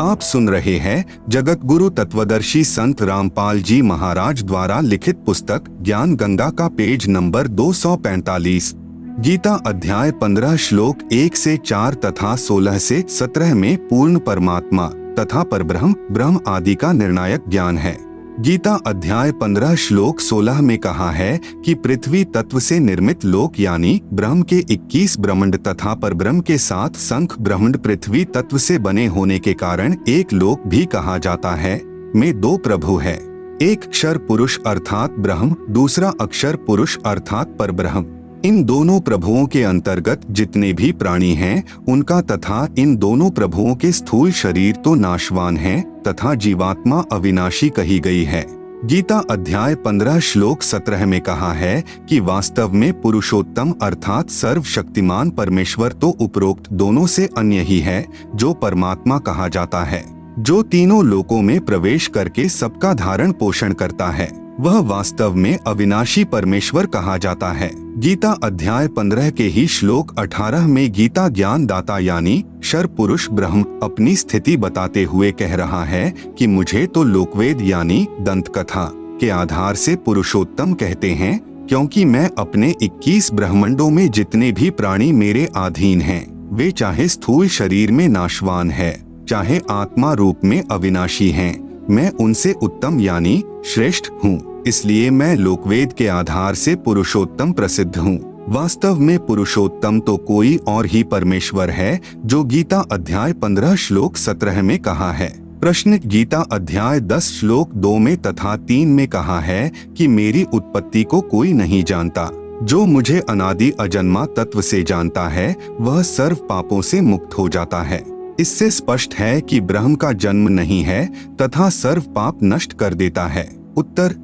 आप सुन रहे हैं जगत गुरु तत्वदर्शी संत रामपाल जी महाराज द्वारा लिखित पुस्तक ज्ञान गंगा का पेज नंबर 245। गीता अध्याय 15 श्लोक 1 से 4 तथा 16 से 17 में पूर्ण परमात्मा तथा परब्रह्म ब्रह्म आदि का निर्णायक ज्ञान है। गीता अध्याय 15 श्लोक 16 में कहा है कि पृथ्वी तत्व से निर्मित लोक यानी ब्रह्म के 21 ब्रह्मांड तथा परब्रह्म के 7 संख ब्रह्मांड पृथ्वी तत्व से बने होने के कारण एक लोक भी कहा जाता है। में 2 प्रभु है, एक क्षर पुरुष अर्थात ब्रह्म, दूसरा अक्षर पुरुष अर्थात परब्रह्म। इन दोनों प्रभुओं के अंतर्गत जितने भी प्राणी हैं उनका तथा इन दोनों प्रभुओं के स्थूल शरीर तो नाशवान हैं तथा जीवात्मा अविनाशी कही गई है। गीता अध्याय 15 श्लोक 17 में कहा है कि वास्तव में पुरुषोत्तम अर्थात सर्वशक्तिमान परमेश्वर तो उपरोक्त दोनों से अन्य ही है, जो परमात्मा कहा जाता है, जो तीनों लोकों में प्रवेश करके सबका धारण पोषण करता है। वह वास्तव में अविनाशी परमेश्वर कहा जाता है। गीता अध्याय 15 के ही श्लोक 18 में गीता ज्ञान दाता यानी क्षर पुरुष ब्रह्म अपनी स्थिति बताते हुए कह रहा है कि मुझे तो लोकवेद यानी दंत कथा के आधार से पुरुषोत्तम कहते हैं, क्योंकि मैं अपने 21 ब्रह्मांडों में जितने भी प्राणी मेरे अधीन हैं, वे चाहे स्थूल शरीर में नाशवान है, चाहे आत्मा रूप में अविनाशी हैं, मैं उनसे उत्तम यानी श्रेष्ठ हूँ। इसलिए मैं लोकवेद के आधार से पुरुषोत्तम प्रसिद्ध हूँ। वास्तव में पुरुषोत्तम तो कोई और ही परमेश्वर है, जो गीता अध्याय 15 श्लोक 17 में कहा है। प्रश्न गीता अध्याय 10 श्लोक 2 में तथा 3 में कहा है कि मेरी उत्पत्ति को कोई नहीं जानता, जो मुझे अनादि अजन्मा तत्व से जानता है वह सर्व पापों से मुक्त हो जाता है। इससे स्पष्ट है कि ब्रह्म का जन्म नहीं है तथा सर्व पाप नष्ट कर देता है। उत्तर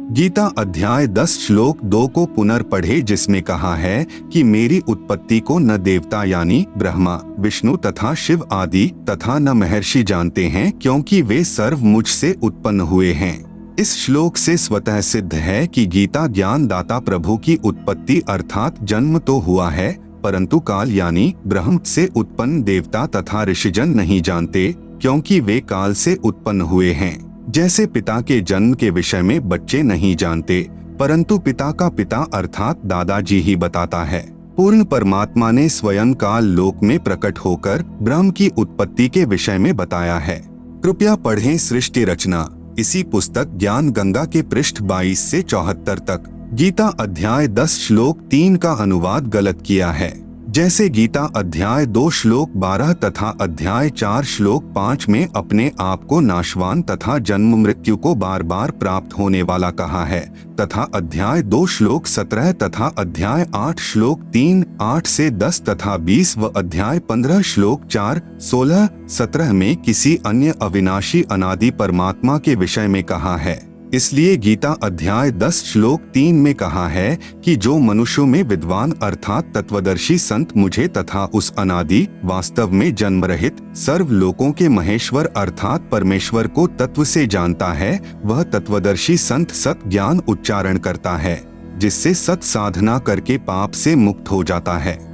गीता अध्याय 10 श्लोक 2 को पुनर्पढ़े, जिसमें कहा है कि मेरी उत्पत्ति को न देवता यानी ब्रह्मा विष्णु तथा शिव आदि तथा न महर्षि जानते हैं, क्योंकि वे सर्व मुझसे उत्पन्न हुए हैं। इस श्लोक से स्वतः सिद्ध है कि गीता ज्ञान दाता प्रभु की उत्पत्ति अर्थात जन्म तो हुआ है, परंतु काल यानी ब्रह्म से उत्पन्न देवता तथा ऋषिजन नहीं जानते, क्योंकि वे काल से उत्पन्न हुए हैं। जैसे पिता के जन्म के विषय में बच्चे नहीं जानते, परंतु पिता का पिता अर्थात दादाजी ही बताता है। पूर्ण परमात्मा ने स्वयं काल लोक में प्रकट होकर ब्रह्म की उत्पत्ति के विषय में बताया है। कृपया पढ़ें सृष्टि रचना, इसी पुस्तक ज्ञान गंगा के पृष्ठ 22 से 74 तक। गीता अध्याय 10 श्लोक 3 का अनुवाद गलत किया है। जैसे गीता अध्याय 2 श्लोक 12 तथा अध्याय 4 श्लोक 5 में अपने आप को नाशवान तथा जन्म मृत्यु को बार बार प्राप्त होने वाला कहा है, तथा अध्याय 2 श्लोक 17 तथा अध्याय 8 श्लोक 3, 8 से 10 तथा 20 व अध्याय 15 श्लोक 4, 16, 17 में किसी अन्य अविनाशी अनादि परमात्मा के विषय में कहा है। इसलिए गीता अध्याय 10 श्लोक 3 में कहा है कि जो मनुष्यों में विद्वान अर्थात तत्वदर्शी संत मुझे तथा उस अनादि वास्तव में जन्म रहित सर्व लोकों के महेश्वर अर्थात परमेश्वर को तत्व से जानता है, वह तत्वदर्शी संत सत ज्ञान उच्चारण करता है, जिससे सत साधना करके पाप से मुक्त हो जाता है।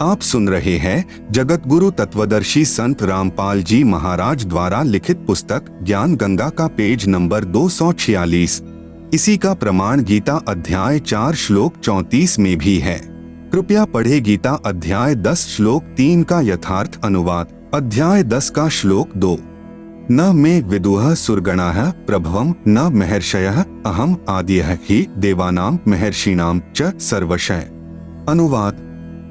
आप सुन रहे हैं जगत गुरु तत्वदर्शी संत रामपाल जी महाराज द्वारा लिखित पुस्तक ज्ञान गंगा का पेज नंबर 246। इसी का प्रमाण गीता अध्याय 4 श्लोक 34 में भी है। कृपया पढ़े गीता अध्याय 10 श्लोक 3 का यथार्थ अनुवाद। अध्याय 10 का श्लोक 2। न मे विदुः सुरगणाः प्रभवं न महर्षयः अहम आद्यः हि देवानां महर्षिणां च सर्वशः। अनुवाद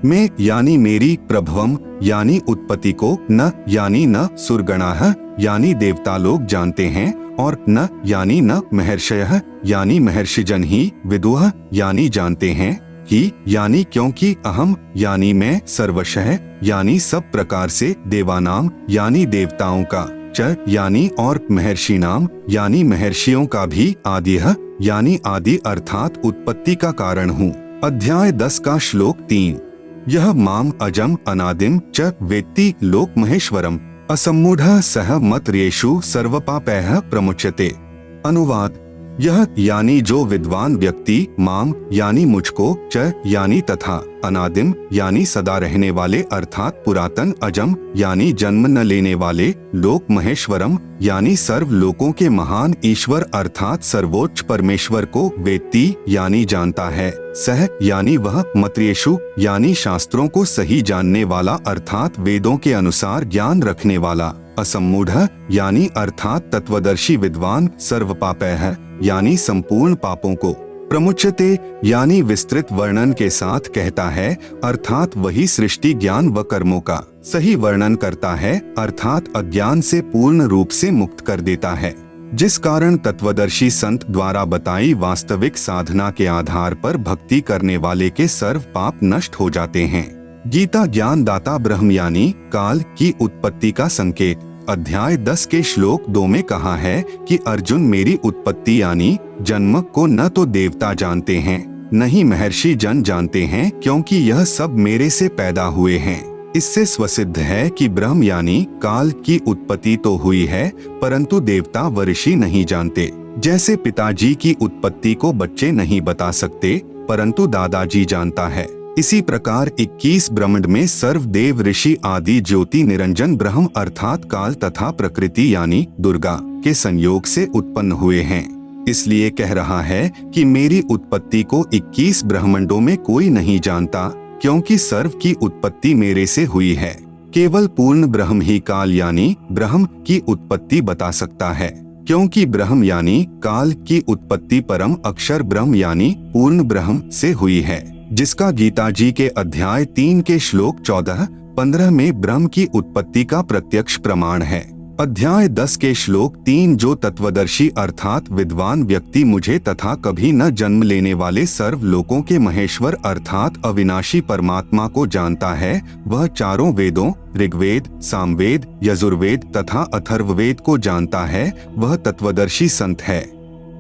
मैं यानी मेरी, प्रभवम यानी उत्पत्ति को, न यानी न सुरगणाः यानी देवता लोग जानते हैं, और न यानी न महर्षयः यानी महर्षिजन ही, विदुः यानी जानते हैं, ही यानी क्योंकि, अहम यानी मैं, सर्वशः यानी सब प्रकार से, देवानाम यानी देवताओं का, च यानी और, महर्षिनाम यानी महर्षियों का भी, आद्यः यानी आदि अर्थात उत्पत्ति का कारण हूँ। अध्याय 10 का श्लोक 3। यह माम अजम अनादिम च वेत्ति लोक महेश्वरम असम्मूढ़ सह मत रेषु सर्वपापैः प्रमुच्यते। अनुवाद यह यानी जो विद्वान व्यक्ति माम यानी मुझको, च यानी तथा, अनादिम यानी सदा रहने वाले अर्थात पुरातन, अजम यानी जन्म न लेने वाले, लोक महेश्वरम यानी सर्व लोकों के महान ईश्वर अर्थात सर्वोच्च परमेश्वर को वेत्ती यानी जानता है, सह यानी वह, मत्र्येषु यानी शास्त्रों को सही जानने वाला अर्थात वेदों के अनुसार ज्ञान रखने वाला, असम्मूढ़ यानी अर्थात तत्वदर्शी विद्वान, सर्वपापैः यानी संपूर्ण पापों को, प्रमुच्यते यानी विस्तृत वर्णन के साथ कहता है अर्थात वही सृष्टि ज्ञान व कर्मों का सही वर्णन करता है अर्थात अज्ञान से पूर्ण रूप से मुक्त कर देता है, जिस कारण तत्वदर्शी संत द्वारा बताई वास्तविक साधना के आधार पर भक्ति करने वाले के सर्व पाप नष्ट हो जाते हैं। गीता ज्ञान दाता ब्रह्म यानी काल की उत्पत्ति का संकेत। अध्याय 10 के श्लोक 2 में कहा है कि अर्जुन मेरी उत्पत्ति यानी जन्म को न तो देवता जानते हैं न ही महर्षि जन जानते हैं, क्योंकि यह सब मेरे से पैदा हुए हैं। इससे स्वसिद्ध है कि ब्रह्म यानी काल की उत्पत्ति तो हुई है, परंतु देवता व ऋषि नहीं जानते। जैसे पिताजी की उत्पत्ति को बच्चे नहीं बता सकते, परंतु दादाजी जानता है। इसी प्रकार 21 ब्रह्मांड में सर्व देव ऋषि आदि ज्योति निरंजन ब्रह्म अर्थात काल तथा प्रकृति यानी दुर्गा के संयोग से उत्पन्न हुए हैं। इसलिए कह रहा है कि मेरी उत्पत्ति को 21 ब्रह्मांडों में कोई नहीं जानता, क्योंकि सर्व की उत्पत्ति मेरे से हुई है। केवल पूर्ण ब्रह्म ही काल यानी ब्रह्म की उत्पत्ति बता सकता है, क्योंकि ब्रह्म यानी काल की उत्पत्ति परम अक्षर ब्रह्म यानी पूर्ण ब्रह्म से हुई है, जिसका गीता जी के अध्याय 3 के श्लोक 14-15 में ब्रह्म की उत्पत्ति का प्रत्यक्ष प्रमाण है। अध्याय 10 के श्लोक 3 जो तत्वदर्शी अर्थात विद्वान व्यक्ति मुझे तथा कभी न जन्म लेने वाले सर्व लोकों के महेश्वर अर्थात अविनाशी परमात्मा को जानता है, वह चारों वेदों ऋग्वेद, सामवेद, यजुर्वेद तथा अथर्ववेद को जानता है, वह तत्वदर्शी संत है।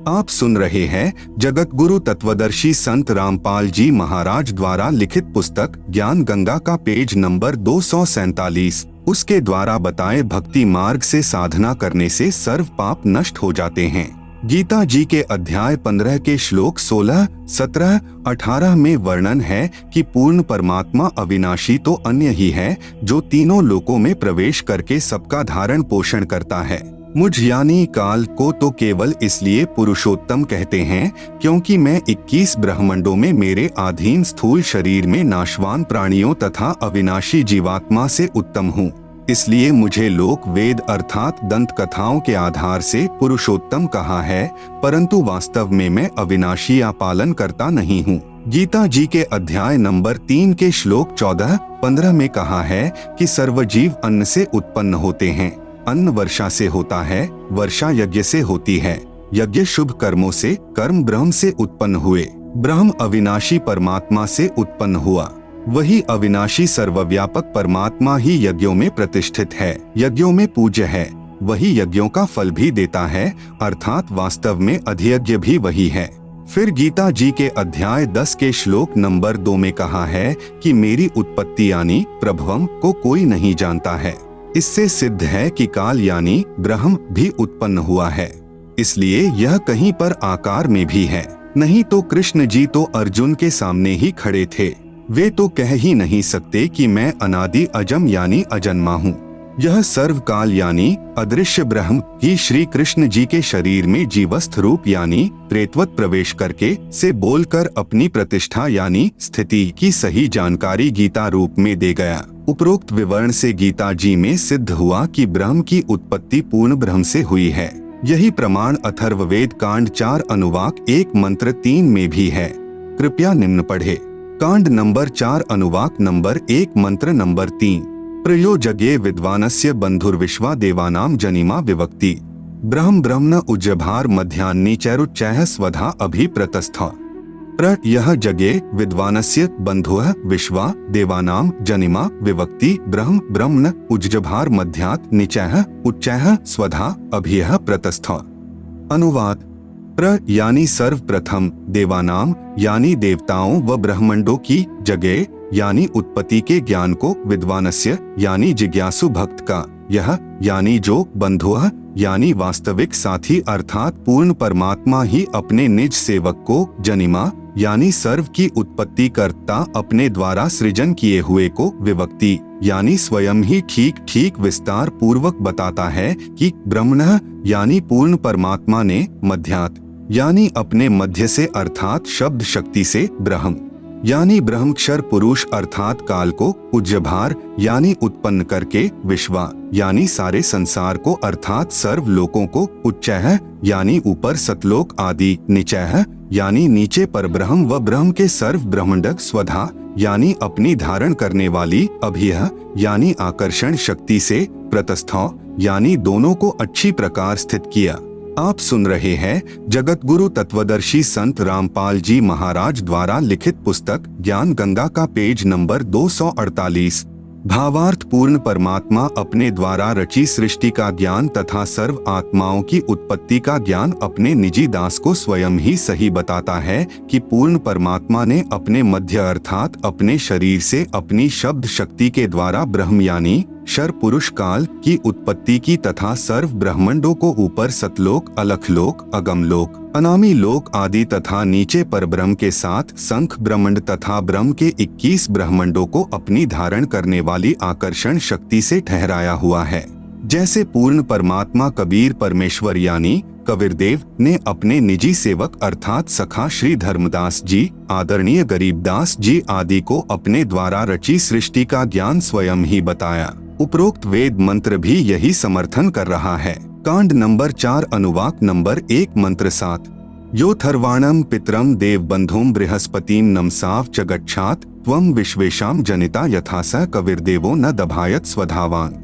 आप सुन रहे हैं जगत गुरु तत्वदर्शी संत रामपाल जी महाराज द्वारा लिखित पुस्तक ज्ञान गंगा का पेज नंबर 247। उसके द्वारा बताए भक्ति मार्ग से साधना करने से सर्व पाप नष्ट हो जाते हैं। गीता जी के अध्याय 15 के श्लोक 16, 17, 18 में वर्णन है कि पूर्ण परमात्मा अविनाशी तो अन्य ही है, जो तीनों लोकों में प्रवेश करके सबका धारण पोषण करता है। मुझ यानी काल को तो केवल इसलिए पुरुषोत्तम कहते हैं क्योंकि मैं 21 ब्रह्मांडों में मेरे अधीन स्थूल शरीर में नाशवान प्राणियों तथा अविनाशी जीवात्मा से उत्तम हूँ। इसलिए मुझे लोक वेद अर्थात दंत कथाओं के आधार से पुरुषोत्तम कहा है, परंतु वास्तव में मैं अविनाशी या पालन करता नहीं हूँ। गीता जी के अध्याय नंबर 3 के श्लोक 14-15 में कहा है कि सर्वजीव अन्न से उत्पन्न होते हैं, अन्न वर्षा से होता है, वर्षा यज्ञ से होती है, यज्ञ शुभ कर्मों से, कर्म ब्रह्म से उत्पन्न हुए, ब्रह्म अविनाशी परमात्मा से उत्पन्न हुआ। वही अविनाशी सर्वव्यापक परमात्मा ही यज्ञों में प्रतिष्ठित है, यज्ञों में पूज्य है, वही यज्ञों का फल भी देता है, अर्थात वास्तव में अधियज्ञ भी वही है। फिर गीता जी के अध्याय 10 के श्लोक नंबर 2 में कहा है कि मेरी उत्पत्ति यानी प्रभवम को कोई नहीं जानता है। इससे सिद्ध है कि काल यानी ब्रह्म भी उत्पन्न हुआ है, इसलिए यह कहीं पर आकार में भी है। नहीं तो कृष्ण जी तो अर्जुन के सामने ही खड़े थे, वे तो कह ही नहीं सकते कि मैं अनादि अजम यानी अजन्मा हूँ। यह सर्वकाल यानी अदृश्य ब्रह्म ही श्री कृष्ण जी के शरीर में जीवस्थ रूप यानी प्रेतवत प्रवेश करके से बोलकर अपनी प्रतिष्ठा यानी स्थिति की सही जानकारी गीता रूप में दे गया। उपरोक्त विवरण से गीता जी में सिद्ध हुआ कि ब्रह्म की उत्पत्ति पूर्ण ब्रह्म से हुई है। यही प्रमाण अथर्ववेद कांड 4 अनुवाक 1 मंत्र 3 में भी है। कृपया निम्न पढ़े। कांड नंबर 4 अनुवाक नंबर 1 मंत्र नंबर 3। प्रयोजगे विद्वानस्य बंधुर्विश्वा देवानाम जनिमा विवक्ति ब्रह्म ब्रह्मण उज्जभार मध्यान्नी चैरुच्चैः स्वधा अभिप्रतस्थ यह जगे विद्वानस्य बंधुः विश्वा देवानाम जनिमा विवक्ति ब्रह्म ब्रह्मण उज्जभार मध्यात् निचैः उच्चैः स्वधा अभियः प्रतस्थ। अनुवाद। प्र यानी सर्वप्रथम, देवानाम यानी देवताओं व ब्रह्मांडों की, जगे यानी उत्पत्ति के ज्ञान को, विद्वानस्य यानी जिज्ञासु भक्त का, यह यानी जो, बंधुः यानी वास्तविक साथी अर्थात पूर्ण परमात्मा ही अपने निज सेवक को जनिमा यानी सर्व की उत्पत्ति करता अपने द्वारा सृजन किए हुए को विभक्ति यानी स्वयं ही ठीक ठीक विस्तार पूर्वक बताता है कि ब्रह्मणः यानी पूर्ण परमात्मा ने मध्यात् यानी अपने मध्य से अर्थात शब्द शक्ति से ब्रह्म यानी ब्रह्मक्षर पुरुष अर्थात काल को उज्जभार यानी उत्पन्न करके विश्वा यानी सारे संसार को अर्थात सर्व लोकों को उच्चैः यानी ऊपर सतलोक आदि नीचैः यानी नीचे पर ब्रह्म व ब्रह्म के सर्व ब्रह्मंडक स्वधा यानी अपनी धारण करने वाली अभियः यानी आकर्षण शक्ति से प्रतस्थौ यानी दोनों को अच्छी प्रकार स्थित किया। आप सुन रहे हैं जगत गुरु तत्वदर्शी संत रामपाल जी महाराज द्वारा लिखित पुस्तक ज्ञान गंगा का पेज नंबर 248। भावार्थ पूर्ण परमात्मा अपने द्वारा रची सृष्टि का ज्ञान तथा सर्व आत्माओं की उत्पत्ति का ज्ञान अपने निजी दास को स्वयं ही सही बताता है कि पूर्ण परमात्मा ने अपने मध्य अर्थात अपने शरीर से अपनी शब्द शक्ति के द्वारा ब्रह्म यानी शर पुरुष काल की उत्पत्ति की तथा सर्व ब्रह्मांडों को ऊपर सतलोक अलखलोक अगमलोक अनामी लोक आदि तथा नीचे पर ब्रह्म के साथ संख ब्रह्मांड तथा ब्रह्म के 21 ब्रह्मांडों को अपनी धारण करने वाली आकर्षण शक्ति से ठहराया हुआ है। जैसे पूर्ण परमात्मा कबीर परमेश्वर यानी कबीरदेव ने अपने निजी सेवक अर्थात सखा श्री धर्मदास जी आदरणीय गरीबदास जी आदि को अपने द्वारा रची सृष्टि का ज्ञान स्वयं ही बताया। उपरोक्त वेद मंत्र भी यही समर्थन कर रहा है। कांड नंबर 4 अनुवाक नंबर 1 मंत्र 7 यो थर्वाणम पितरम देव बंधुम बृहस्पतिम नमसाव च गच्छात त्वं विश्वेशाम जनिता यथा स कबीरदेवो न दभायत स्वधावान।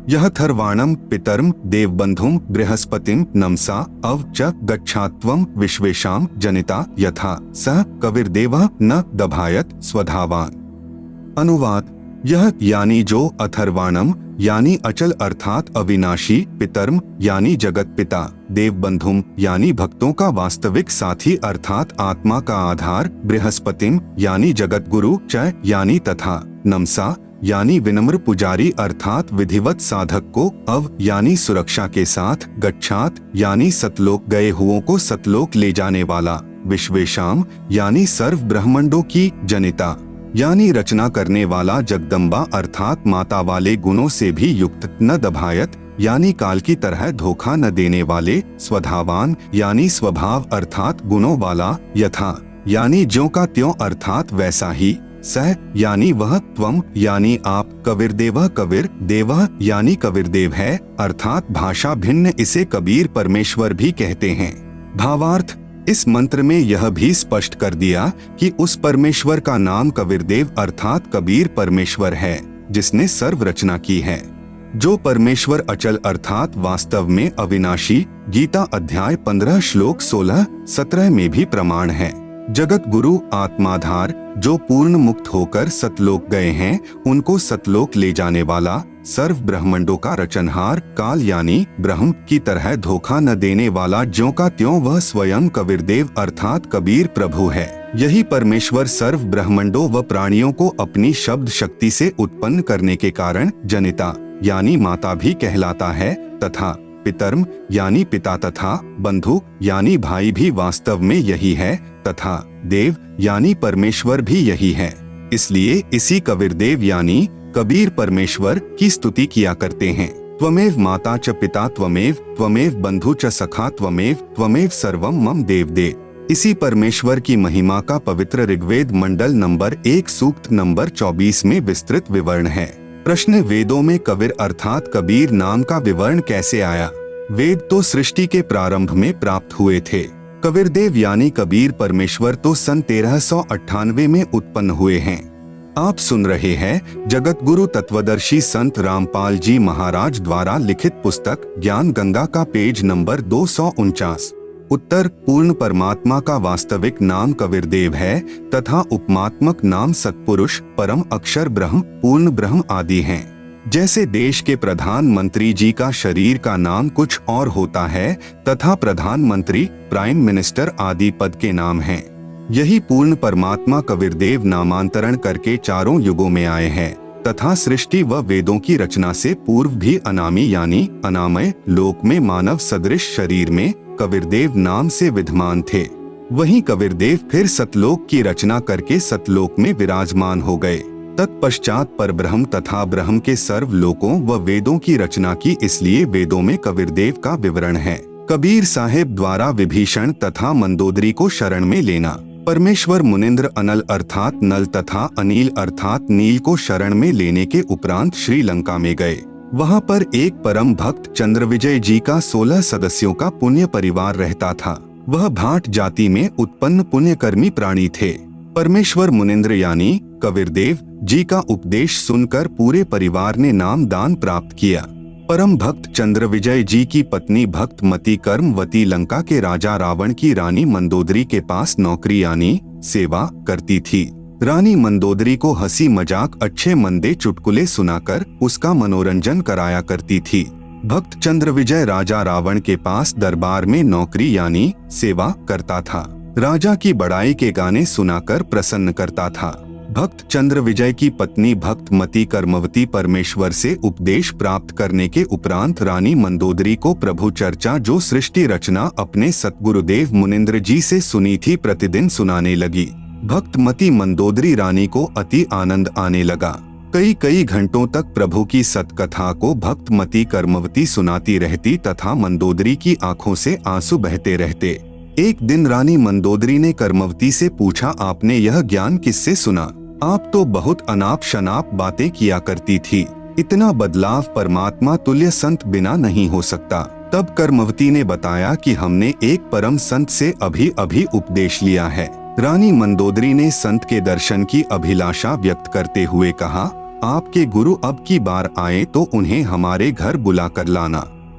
यह थर्वाणम पितरम देव बंधुम बृहस्पतिम नमसा अव च गच्छात त्वं विश्वेशाम जनिता यथा स कबीरदेवः न दभायत स्वधावान। अनुवाद यह यानी जो अथर्वाणम यानी अचल अर्थात अविनाशी पितरम यानी जगत पिता देव बंधुम यानी भक्तों का वास्तविक साथी अर्थात आत्मा का आधार बृहस्पतिम यानी जगत गुरु च यानी तथा नमसा यानी विनम्र पुजारी अर्थात विधिवत साधक को अव यानी सुरक्षा के साथ गच्छात यानी सतलोक गए हुओं को सतलोक ले जाने वाला विश्वेशाम यानी सर्व ब्रह्मांडों की जनिता यानी रचना करने वाला जगदम्बा अर्थात माता वाले गुणों से भी युक्त न दभायत यानी काल की तरह धोखा न देने वाले स्वधावान यानी स्वभाव अर्थात गुणों वाला यथा यानी ज्यों का त्यों अर्थात वैसा ही सह यानी वह त्वम यानी आप कबीरदेवः कबीर देवः यानी कबीरदेव है अर्थात भाषा भिन्न इसे कबीर परमेश्वर भी कहते हैं। भावार्थ इस मंत्र में यह भी स्पष्ट कर दिया कि उस परमेश्वर का नाम कबीरदेव अर्थात कबीर परमेश्वर है जिसने सर्व रचना की है। जो परमेश्वर अचल अर्थात वास्तव में अविनाशी गीता अध्याय 15 श्लोक 16-17 में भी प्रमाण है। जगत गुरु आत्माधार जो पूर्ण मुक्त होकर सतलोक गए हैं उनको सतलोक ले जाने वाला सर्व ब्रह्मांडों का रचनहार काल यानी ब्रह्म की तरह धोखा न देने वाला ज्यों का त्यों वह स्वयं कबीरदेव अर्थात कबीर प्रभु है। यही परमेश्वर सर्व ब्रह्मांडों व प्राणियों को अपनी शब्द शक्ति से उत्पन्न करने के कारण जनिता यानी माता भी कहलाता है तथा पितरम यानी पिता तथा बंधु यानी भाई भी वास्तव में यही है तथा देव यानी परमेश्वर भी यही है। इसलिए इसी कबीरदेव यानी कबीर परमेश्वर की स्तुति किया करते हैं। त्वमेव माता च पिता त्वमेव बंधु च सखा त्वमेव सर्वम मम देव। इसी परमेश्वर की महिमा का पवित्र ऋग्वेद मंडल नंबर 1 सूक्त नंबर 24 में विस्तृत विवरण है। प्रश्न वेदों में कबीर अर्थात कबीर नाम का विवरण कैसे आया? वेद तो सृष्टि के प्रारंभ में प्राप्त हुए थे। कबीरदेव यानी कबीर परमेश्वर तो सन 1398 में उत्पन्न हुए हैं। आप सुन रहे हैं जगत गुरु तत्वदर्शी संत रामपाल जी महाराज द्वारा लिखित पुस्तक ज्ञान गंगा का पेज नंबर 249। उत्तर पूर्ण परमात्मा का वास्तविक नाम कबीरदेव है तथा उपमात्मक नाम सत्पुरुष परम अक्षर ब्रह्म पूर्ण ब्रह्म आदि हैं। जैसे देश के प्रधानमंत्री जी का शरीर का नाम कुछ और होता है तथा प्रधानमंत्री प्राइम मिनिस्टर आदि पद के नाम हैं। यही पूर्ण परमात्मा कबीरदेव नामांतरण करके चारों युगों में आए हैं तथा सृष्टि व वेदों की रचना से पूर्व भी अनामी यानी अनामय लोक में मानव सदृश शरीर में कबीरदेव नाम से विद्यमान थे। वहीं कबीरदेव फिर सतलोक की रचना करके सतलोक में विराजमान हो गए। तत्पश्चात परब्रह्म तथा ब्रह्म के सर्व लोकों व वेदों की रचना की, इसलिए वेदों में कबीरदेव का विवरण है। कबीर साहेब द्वारा विभीषण तथा मंदोदरी को शरण में लेना। परमेश्वर मुनिंद्र अनल अर्थात नल तथा अनिल अर्थात नील को शरण में लेने के उपरांत श्रीलंका में गए। वहां पर एक परम भक्त चंद्रविजय जी का 16 सदस्यों का पुण्य परिवार रहता था। वह भाट जाति में उत्पन्न पुण्यकर्मी प्राणी थे। परमेश्वर मुनिंद्र यानी कबीरदेव जी का उपदेश सुनकर पूरे परिवार ने नाम दान प्राप्त किया। परम भक्त चंद्रविजय जी की पत्नी भक्तमती कर्मवती लंका के राजा रावण की रानी मंदोदरी के पास नौकरी यानी सेवा करती थी। रानी मंदोदरी को हंसी मजाक अच्छे मंदे चुटकुले सुनाकर उसका मनोरंजन कराया करती थी। भक्त चंद्रविजय राजा रावण के पास दरबार में नौकरी यानी सेवा करता था। राजा की बड़ाई के गाने सुनाकर प्रसन्न करता था। भक्त चंद्रविजय की पत्नी भक्तमती कर्मवती परमेश्वर से उपदेश प्राप्त करने के उपरांत रानी मंदोदरी को प्रभु चर्चा जो सृष्टि रचना अपने सतगुरुदेव मुनिंद्र जी से सुनी थी प्रतिदिन सुनाने लगी। भक्तमती मंदोदरी रानी को अति आनंद आने लगा। कई घंटों तक प्रभु की सतकथा को भक्तमती कर्मवती सुनाती रहती तथा मंदोदरी की आंखों से आंसू बहते रहते। एक दिन रानी मंदोदरी ने कर्मवती से पूछा, आपने यह ज्ञान किससे सुना? आप तो बहुत अनाप शनाप बातें किया करती थी। इतना बदलाव परमात्मा तुल्य संत बिना नहीं हो सकता। तब कर्मवती ने बताया कि हमने एक परम संत से अभी उपदेश लिया है। रानी मंदोदरी ने संत के दर्शन की अभिलाषा व्यक्त करते हुए कहा, आपके गुरु अब की बार आए तो उन्हें हमारे घर बुला कर लाना।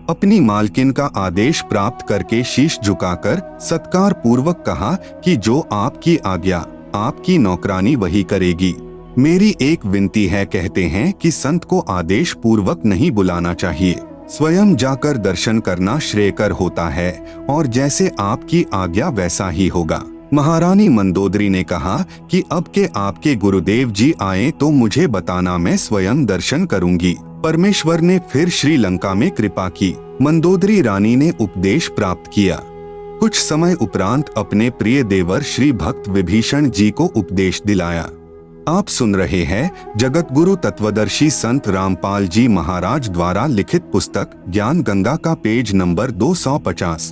अपनी मालकिन का आदेश प्राप्त करके शीश झुकाकर सत्कार पूर्वक कहा कि जो आपकी आज्ञा, आपकी नौकरानी वही करेगी। मेरी एक विनती है, कहते हैं कि संत को आदेश पूर्वक नहीं बुलाना चाहिए, स्वयं जाकर दर्शन करना श्रेयकर होता है और जैसे आपकी आज्ञा वैसा ही होगा। महारानी मंदोदरी ने कहा कि अब के आपके गुरुदेव जी आए तो मुझे बताना, मैं स्वयं दर्शन करूंगी। परमेश्वर ने फिर श्रीलंका में कृपा की। मंदोदरी रानी ने उपदेश प्राप्त किया। कुछ समय उपरांत अपने प्रिय देवर श्री भक्त विभीषण जी को उपदेश दिलाया। आप सुन रहे हैं जगत गुरु तत्वदर्शी संत रामपाल जी महाराज द्वारा लिखित पुस्तक ज्ञान गंगा का पेज नंबर 250।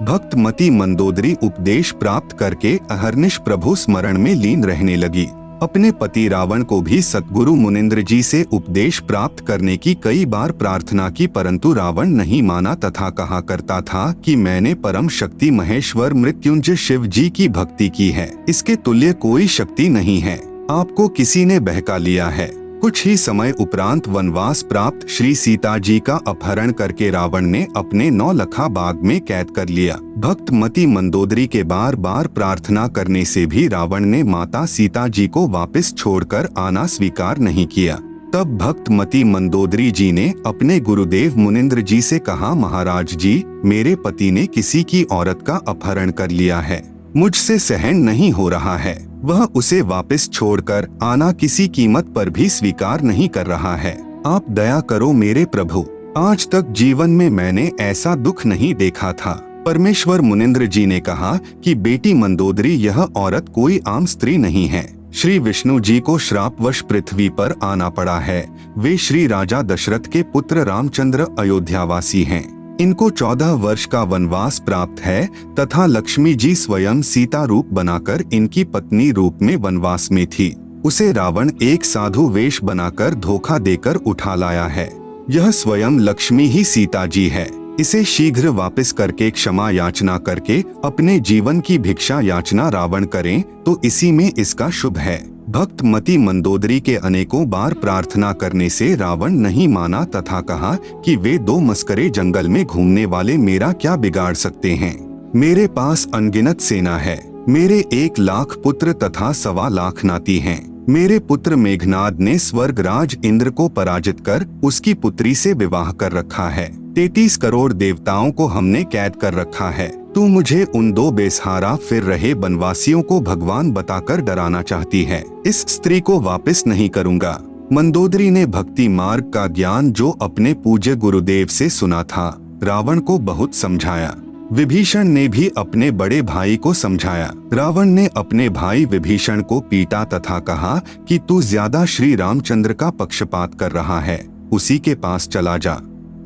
भक्तमती मंदोदरी उपदेश प्राप्त करके अहर्निश प्रभु स्मरण में लीन रहने लगी। अपने पति रावण को भी सतगुरु मुनिंद्र जी से उपदेश प्राप्त करने की कई बार प्रार्थना की, परंतु रावण नहीं माना तथा कहा करता था कि मैंने परम शक्ति महेश्वर मृत्युंजय शिव जी की भक्ति की है, इसके तुल्य कोई शक्ति नहीं है, आपको किसी ने बहका लिया है। कुछ ही समय उपरांत वनवास प्राप्त श्री सीता जी का अपहरण करके रावण ने अपने 9 लखा बाग में कैद कर लिया। भक्तमती मंदोदरी के बार बार प्रार्थना करने से भी रावण ने माता सीता जी को वापस छोड़कर आना स्वीकार नहीं किया। तब भक्तमती मंदोदरी जी ने अपने गुरुदेव मुनिंद्र जी से कहा, महाराज जी, मेरे पति ने किसी की औरत का अपहरण कर लिया है, मुझसे सहन नहीं हो रहा है, वह उसे वापस छोड़कर आना किसी कीमत पर भी स्वीकार नहीं कर रहा है, आप दया करो मेरे प्रभु, आज तक जीवन में मैंने ऐसा दुख नहीं देखा था। परमेश्वर मुनिंद्र जी ने कहा कि बेटी मंदोदरी, यह औरत कोई आम स्त्री नहीं है, श्री विष्णु जी को श्रापवश पृथ्वी पर आना पड़ा है। वे श्री राजा दशरथ के पुत्र रामचंद्र अयोध्यावासी हैं। इनको 14 वर्ष का वनवास प्राप्त है तथा लक्ष्मी जी स्वयं सीता रूप बनाकर इनकी पत्नी रूप में वनवास में थी। उसे रावण एक साधु वेश बनाकर धोखा देकर उठा लाया है। यह स्वयं लक्ष्मी ही सीता जी है। इसे शीघ्र वापस करके क्षमा याचना करके अपने जीवन की भिक्षा याचना रावण करें तो इसी में इसका शुभ है। भक्तमती मंदोदरी के अनेकों बार प्रार्थना करने से रावण नहीं माना तथा कहा कि वे 2 मस्करे जंगल में घूमने वाले मेरा क्या बिगाड़ सकते हैं। मेरे पास अनगिनत सेना है, मेरे 1 लाख पुत्र तथा 1.25 लाख नाती हैं। मेरे पुत्र मेघनाद ने स्वर्गराज इंद्र को पराजित कर उसकी पुत्री से विवाह कर रखा है। 33 करोड़ देवताओं को हमने कैद कर रखा है। तू मुझे उन 2 बेसहारा फिर रहे बनवासियों को भगवान बताकर डराना चाहती है। इस स्त्री को वापस नहीं करूंगा। मंदोदरी ने भक्ति मार्ग का ज्ञान जो अपने पूज्य गुरुदेव से सुना था रावण को बहुत समझाया। विभीषण ने भी अपने बड़े भाई को समझाया। रावण ने अपने भाई विभीषण को पीटा तथा कहा कि तू ज्यादा श्री रामचंद्र का पक्षपात कर रहा है, उसी के पास चला जा।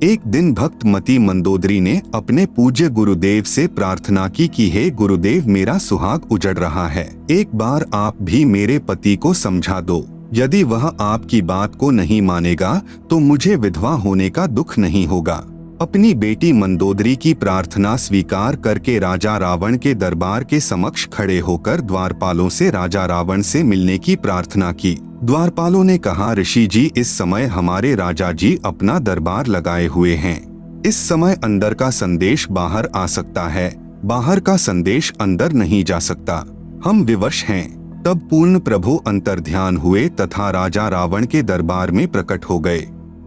एक दिन भक्त मती मंदोदरी ने अपने पूज्य गुरुदेव से प्रार्थना की कि हे गुरुदेव, मेरा सुहाग उजड़ रहा है, एक बार आप भी मेरे पति को समझा दो। यदि वह आपकी बात को नहीं मानेगा तो मुझे विधवा होने का दुख नहीं होगा। अपनी बेटी मंदोदरी की प्रार्थना स्वीकार करके राजा रावण के दरबार के समक्ष खड़े होकर द्वारपालों से राजा रावण से मिलने की प्रार्थना की। द्वारपालों ने कहा, ऋषि जी, इस समय हमारे राजा जी अपना दरबार लगाए हुए हैं। इस समय अंदर का संदेश बाहर आ सकता है, बाहर का संदेश अंदर नहीं जा सकता। हम विवश हैं। तब पूर्ण प्रभु अंतर्ध्यान हुए तथा राजा रावण के दरबार में प्रकट हो गए।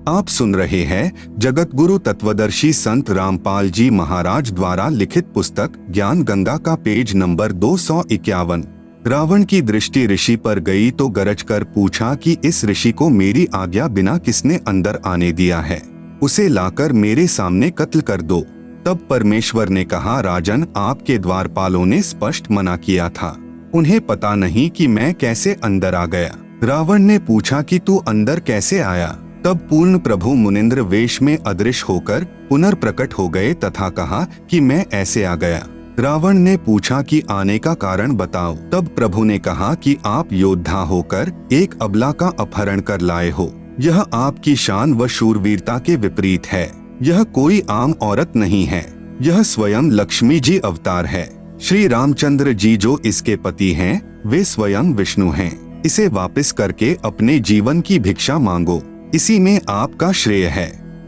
आप सुन रहे हैं जगत गुरु तत्वदर्शी संत रामपाल जी महाराज द्वारा लिखित पुस्तक ज्ञान गंगा का पेज नंबर 251। रावण की दृष्टि ऋषि पर गई तो गरज कर पूछा कि इस ऋषि को मेरी आज्ञा बिना किसने अंदर आने दिया है, उसे लाकर मेरे सामने कत्ल कर दो। तब परमेश्वर ने कहा, राजन, आपके द्वारपालों ने स्पष्ट मना किया था, उन्हें पता नहीं कि मैं कैसे अंदर आ गया। रावण ने पूछा कि तू अंदर कैसे आया? तब पूर्ण प्रभु मुनिंद्र वेश में अदृश्य होकर पुनर्प्रकट हो गए तथा कहा कि मैं ऐसे आ गया। रावण ने पूछा कि आने का कारण बताओ। तब प्रभु ने कहा कि आप योद्धा होकर एक अबला का अपहरण कर लाए हो। यह आपकी शान व शूरवीरता के विपरीत है। यह कोई आम औरत नहीं है, यह स्वयं लक्ष्मी जी अवतार है। श्री रामचंद्र जी जो इसके पति हैं, वे स्वयं विष्णु हैं। इसे वापस करके अपने जीवन की भिक्षा मांगो, इसी में आपका श्रेय है।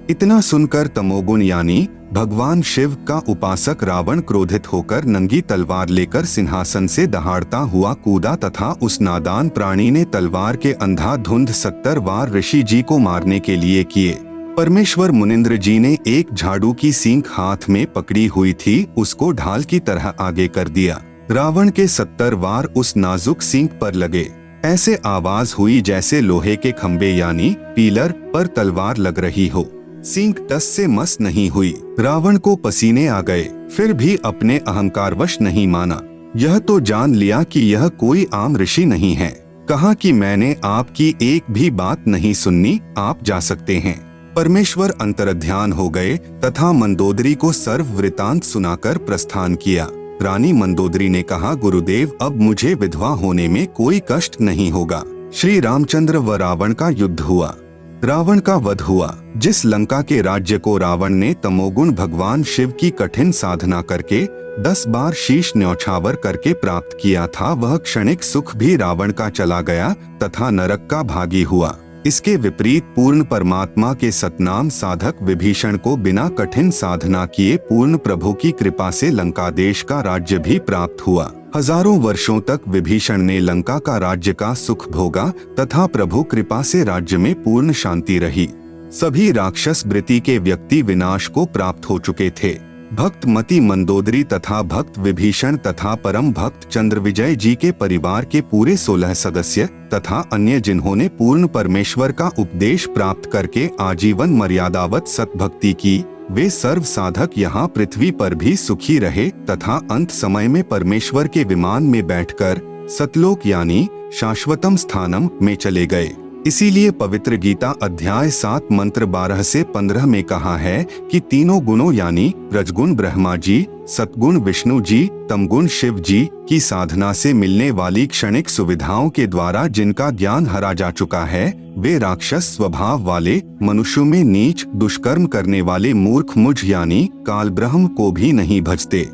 इतना सुनकर तमोगुण यानी भगवान शिव का उपासक रावण क्रोधित होकर नंगी तलवार लेकर सिंहासन से दहाड़ता हुआ कूदा तथा उस नादान प्राणी ने तलवार के अंधाधुंध 70 वार ऋषि जी को मारने के लिए किए। परमेश्वर मुनिंद्र जी ने एक झाड़ू की सींग हाथ में पकड़ी हुई थी, उसको ढाल की तरह आगे कर दिया। रावण के 70 वार उस नाजुक सींग पर लगे। ऐसे आवाज हुई जैसे लोहे के खंबे यानी पीलर पर तलवार लग रही हो। सींग टस से मस नहीं हुई। रावण को पसीने आ गए, फिर भी अपने अहंकारवश नहीं माना। यह तो जान लिया कि यह कोई आम ऋषि नहीं है। कहा कि मैंने आपकी एक भी बात नहीं सुननी, आप जा सकते हैं। परमेश्वर अंतर्ध्यान हो गए तथा मंदोदरी को सर्व वृतांत सुनाकर प्रस्थान किया। रानी मंदोदरी ने कहा, गुरुदेव, अब मुझे विधवा होने में कोई कष्ट नहीं होगा। श्री रामचंद्र व रावण का युद्ध हुआ, रावण का वध हुआ। जिस लंका के राज्य को रावण ने तमोगुण भगवान शिव की कठिन साधना करके 10 बार शीश न्यौछावर करके प्राप्त किया था, वह क्षणिक सुख भी रावण का चला गया तथा नरक का भागी हुआ। इसके विपरीत पूर्ण परमात्मा के सतनाम साधक विभीषण को बिना कठिन साधना किए पूर्ण प्रभु की कृपा से लंका देश का राज्य भी प्राप्त हुआ। हजारों वर्षों तक विभीषण ने लंका का राज्य का सुख भोगा तथा प्रभु कृपा से राज्य में पूर्ण शांति रही। सभी राक्षस वृत्ति के व्यक्ति विनाश को प्राप्त हो चुके थे। भक्त मती मंदोदरी तथा भक्त विभीषण तथा परम भक्त चंद्रविजय जी के परिवार के पूरे 16 सदस्य तथा अन्य जिन्होंने पूर्ण परमेश्वर का उपदेश प्राप्त करके आजीवन मर्यादावत सतभक्ति की, वे सर्व साधक यहाँ पृथ्वी पर भी सुखी रहे तथा अंत समय में परमेश्वर के विमान में बैठकर सतलोक यानी शाश्वतम स्थानम में चले गए। इसीलिए पवित्र गीता अध्याय 7 मंत्र 12 से 15 में कहा है कि तीनों गुणों यानी रजगुण ब्रह्मा जी, सतगुण विष्णु जी, तमगुण शिव जी की साधना से मिलने वाली क्षणिक सुविधाओं के द्वारा जिनका ज्ञान हरा जा चुका है, वे राक्षस स्वभाव वाले मनुष्यों में नीच दुष्कर्म करने वाले मूर्ख मुझ यानी काल ब्रह्म को भी नहीं भजते।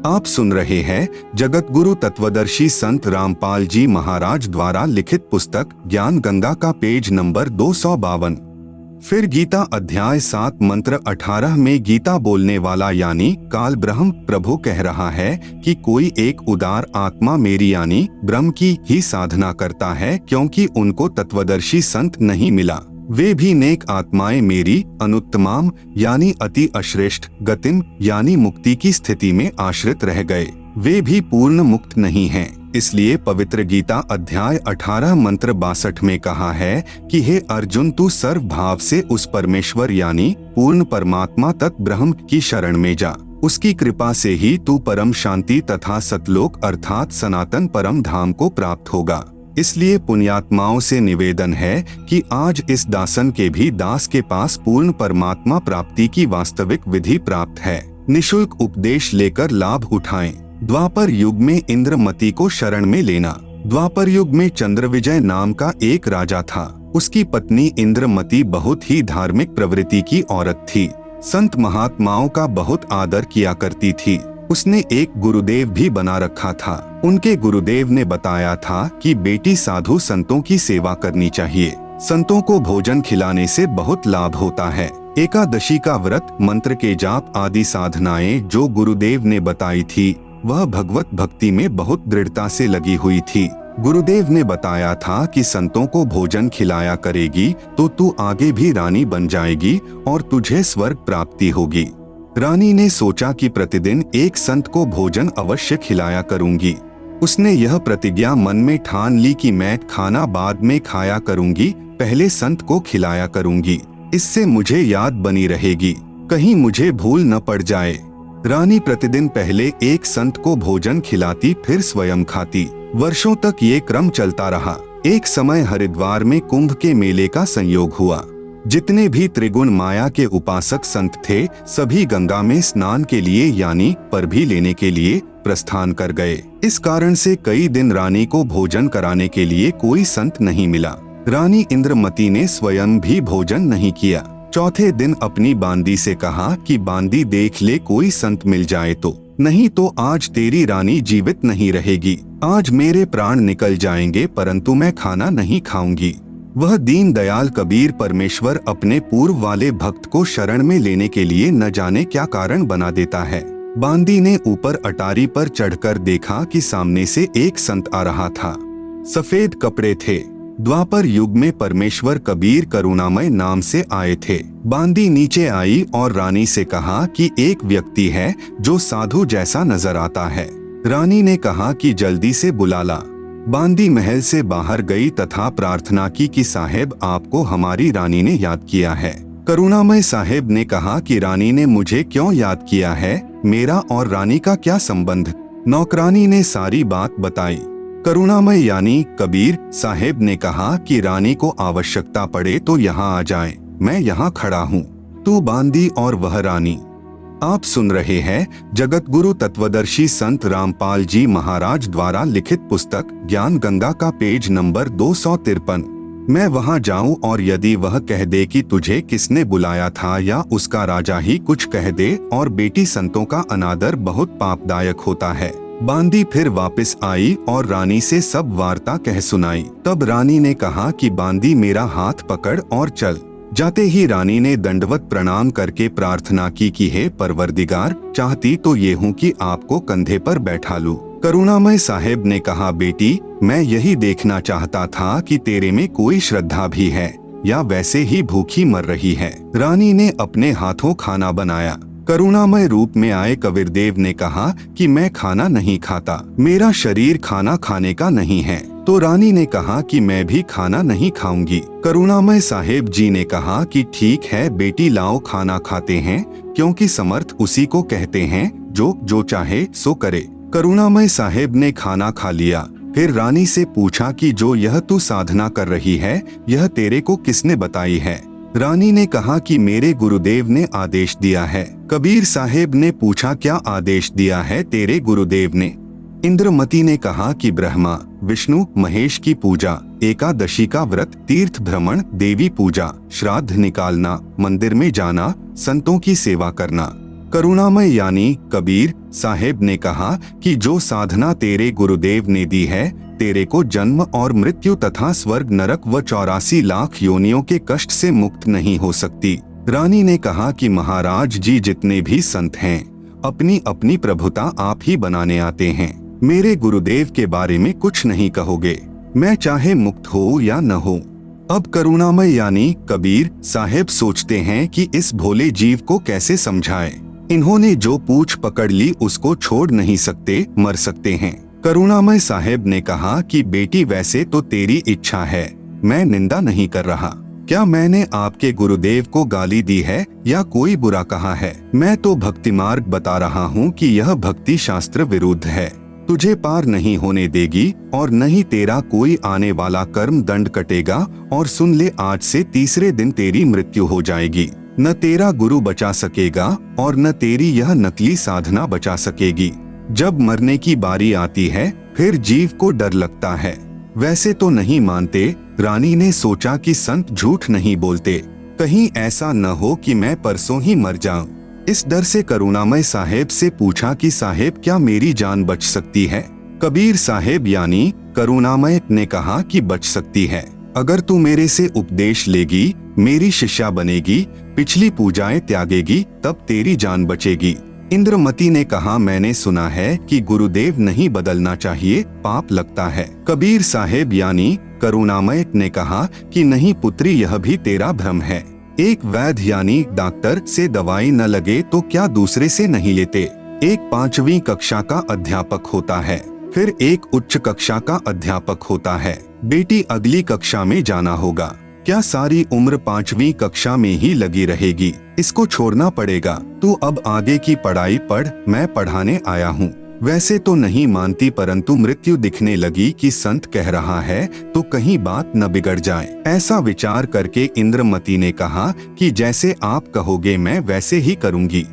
आप सुन रहे हैं जगत गुरु तत्वदर्शी संत रामपाल जी महाराज द्वारा लिखित पुस्तक ज्ञान गंगा का पेज नंबर 252। फिर गीता अध्याय 7 मंत्र 18 में गीता बोलने वाला यानी काल ब्रह्म प्रभु कह रहा है कि कोई एक उदार आत्मा मेरी यानी ब्रह्म की ही साधना करता है, क्योंकि उनको तत्वदर्शी संत नहीं मिला। वे भी नेक आत्माएं मेरी अनुत्तमाम यानी अति अश्रेष्ठ गतिम यानी मुक्ति की स्थिति में आश्रित रह गए। वे भी पूर्ण मुक्त नहीं हैं। इसलिए पवित्र गीता अध्याय 18 मंत्र 62 में कहा है कि हे अर्जुन, तू सर्व भाव से उस परमेश्वर यानी पूर्ण परमात्मा तक ब्रह्म की शरण में जा। उसकी कृपा से ही तू परम शांति तथा सतलोक अर्थात सनातन परम धाम को प्राप्त होगा। इसलिए पुण्यात्माओं से निवेदन है कि आज इस दासन के भी दास के पास पूर्ण परमात्मा प्राप्ति की वास्तविक विधि प्राप्त है। निशुल्क उपदेश लेकर लाभ उठाएं। द्वापर युग में इंद्रमती को शरण में लेना। द्वापर युग में चंद्रविजय नाम का एक राजा था। उसकी पत्नी इंद्रमती बहुत ही धार्मिक प्रवृत्ति की औरत थी। संत महात्माओं का बहुत आदर किया करती थी। उसने एक गुरुदेव भी बना रखा था। उनके गुरुदेव ने बताया था कि बेटी साधु संतों की सेवा करनी चाहिए। संतों को भोजन खिलाने से बहुत लाभ होता है। एकादशी का व्रत, मंत्र के जाप आदि साधनाएं जो गुरुदेव ने बताई थी वह भगवत भक्ति में बहुत दृढ़ता से लगी हुई थी। गुरुदेव ने बताया था कि संतों को भोजन खिलाया करेगी तो तू आगे भी रानी बन जाएगी और तुझे स्वर्ग प्राप्ति होगी। रानी ने सोचा कि प्रतिदिन एक संत को भोजन अवश्य खिलाया करूंगी। उसने यह प्रतिज्ञा मन में ठान ली कि मैं खाना बाद में खाया करूंगी, पहले संत को खिलाया करूंगी। इससे मुझे याद बनी रहेगी, कहीं मुझे भूल न पड़ जाए। रानी प्रतिदिन पहले एक संत को भोजन खिलाती, फिर स्वयं खाती। वर्षों तक ये क्रम चलता रहा। एक समय हरिद्वार में कुंभ के मेले का संयोग हुआ। जितने भी त्रिगुण माया के उपासक संत थे सभी गंगा में स्नान के लिए यानी परभी लेने के लिए प्रस्थान कर गए। इस कारण से कई दिन रानी को भोजन कराने के लिए कोई संत नहीं मिला। रानी इंद्रमती ने स्वयं भी भोजन नहीं किया। चौथे दिन अपनी बांदी से कहा कि बांदी देख ले, कोई संत मिल जाए तो, नहीं तो आज तेरी रानी जीवित नहीं रहेगी। आज मेरे प्राण निकल जाएंगे परंतु मैं खाना नहीं खाऊंगी। वह दीन दयाल कबीर परमेश्वर अपने पूर्व वाले भक्त को शरण में लेने के लिए न जाने क्या कारण बना देता है। बांदी ने ऊपर अटारी पर चढ़कर देखा कि सामने से एक संत आ रहा था। सफेद कपड़े थे। द्वापर युग में परमेश्वर कबीर करुणामय नाम से आए थे। बांदी नीचे आई और रानी से कहा कि एक व्यक्ति है जो साधु जैसा नजर आता है। रानी ने कहा कि जल्दी से बुला ला। बांदी महल से बाहर गई तथा प्रार्थना की कि साहेब, आपको हमारी रानी ने याद किया है। करुणामय साहेब ने कहा कि रानी ने मुझे क्यों याद किया है, मेरा और रानी का क्या संबंध। नौकरानी ने सारी बात बताई। करुणामय यानी कबीर साहेब ने कहा कि रानी को आवश्यकता पड़े तो यहाँ आ जाए, मैं यहाँ खड़ा हूँ। तू बांदी और वह रानी। आप सुन रहे हैं जगत गुरु तत्वदर्शी संत रामपाल जी महाराज द्वारा लिखित पुस्तक ज्ञान गंगा का पेज नंबर 253। मैं वहाँ जाऊँ और यदि वह कह दे कि तुझे किसने बुलाया था या उसका राजा ही कुछ कह दे और बेटी संतों का अनादर बहुत पापदायक होता है। बांदी फिर वापस आई और रानी से सब वार्ता कह सुनाई। तब रानी ने कहा कि बांदी, मेरा हाथ पकड़ और चल। जाते ही रानी ने दंडवत प्रणाम करके प्रार्थना की कि हे परवरदिगार, चाहती तो ये हूँ कि आपको कंधे पर बैठा लूं। करुणामय साहेब ने कहा, बेटी, मैं यही देखना चाहता था कि तेरे में कोई श्रद्धा भी है या वैसे ही भूखी मर रही है। रानी ने अपने हाथों खाना बनाया। करुणामय रूप में आए कबीरदेव ने कहा कि मैं खाना नहीं खाता, मेरा शरीर खाना खाने का नहीं है। तो रानी ने कहा कि मैं भी खाना नहीं खाऊंगी। करुणामय साहेब जी ने कहा कि ठीक है बेटी, लाओ खाना खाते हैं, क्योंकि समर्थ उसी को कहते हैं जो चाहे सो करे। करुणामय साहेब ने खाना खा लिया। फिर रानी से पूछा कि जो यह तू साधना कर रही है यह तेरे को किसने बताई है। रानी ने कहा कि मेरे गुरुदेव ने आदेश दिया है। कबीर साहेब ने पूछा, क्या आदेश दिया है तेरे गुरुदेव ने। इंद्रमती ने कहा कि ब्रह्मा विष्णु महेश की पूजा, एकादशी का व्रत, तीर्थ भ्रमण, देवी पूजा, श्राद्ध निकालना, मंदिर में जाना, संतों की सेवा करना। करुणामय यानी कबीर साहेब ने कहा कि जो साधना तेरे गुरुदेव ने दी है तेरे को जन्म और मृत्यु तथा स्वर्ग नरक व 84 लाख योनियों के कष्ट से मुक्त नहीं हो सकती। रानी ने कहा कि महाराज जी, जितने भी संत हैं अपनी अपनी प्रभुता आप ही बनाने आते हैं। मेरे गुरुदेव के बारे में कुछ नहीं कहोगे, मैं चाहे मुक्त हो या न हो। अब करुणामय यानी कबीर साहेब सोचते हैं कि इस भोले जीव को कैसे समझाएं। इन्होंने जो पूछ पकड़ ली उसको छोड़ नहीं सकते, मर सकते हैं। करुणामय साहेब ने कहा कि बेटी वैसे तो तेरी इच्छा है, मैं निंदा नहीं कर रहा। क्या मैंने आपके गुरुदेव को गाली दी है या कोई बुरा कहा है? मैं तो भक्ति मार्ग बता रहा हूँ कि यह भक्ति शास्त्र विरुद्ध है, तुझे पार नहीं होने देगी और न ही तेरा कोई आने वाला कर्म दंड कटेगा। और सुन ले, आज से तीसरे दिन तेरी मृत्यु हो जाएगी। न तेरा गुरु बचा सकेगा और न तेरी यह नकली साधना बचा सकेगी। जब मरने की बारी आती है फिर जीव को डर लगता है। वैसे तो नहीं मानते। रानी ने सोचा कि संत झूठ नहीं बोलते, कहीं ऐसा न हो कि मैं परसों ही मर जाऊं। इस डर से करुणामय साहेब से पूछा कि साहेब क्या मेरी जान बच सकती है? कबीर साहेब यानी करुणामय ने कहा कि बच सकती है, अगर तू मेरे से उपदेश लेगी, मेरी शिष्या बनेगी, पिछली पूजाएं त्यागेगी, तब तेरी जान बचेगी। इंद्रमती ने कहा, मैंने सुना है कि गुरुदेव नहीं बदलना चाहिए, पाप लगता है। कबीर साहेब यानी करुणामय ने कहा कि नहीं पुत्री, यह भी तेरा भ्रम है। एक वैद्य यानी डॉक्टर से दवाई न लगे तो क्या दूसरे से नहीं लेते? एक 5वीं कक्षा का अध्यापक होता है, फिर एक उच्च कक्षा का अध्यापक होता है। बेटी अगली कक्षा में जाना होगा, क्या सारी उम्र 5वीं कक्षा में ही लगी रहेगी? इसको छोड़ना पड़ेगा। तू अब आगे की पढ़ाई पढ़, मैं पढ़ाने आया हूँ। वैसे तो नहीं मानती, परंतु मृत्यु दिखने लगी कि संत कह रहा है तो कहीं बात न बिगड़ जाए। ऐसा विचार करके इंद्रमती ने कहा कि जैसे आप कहोगे मैं वैसे ही करूंगी।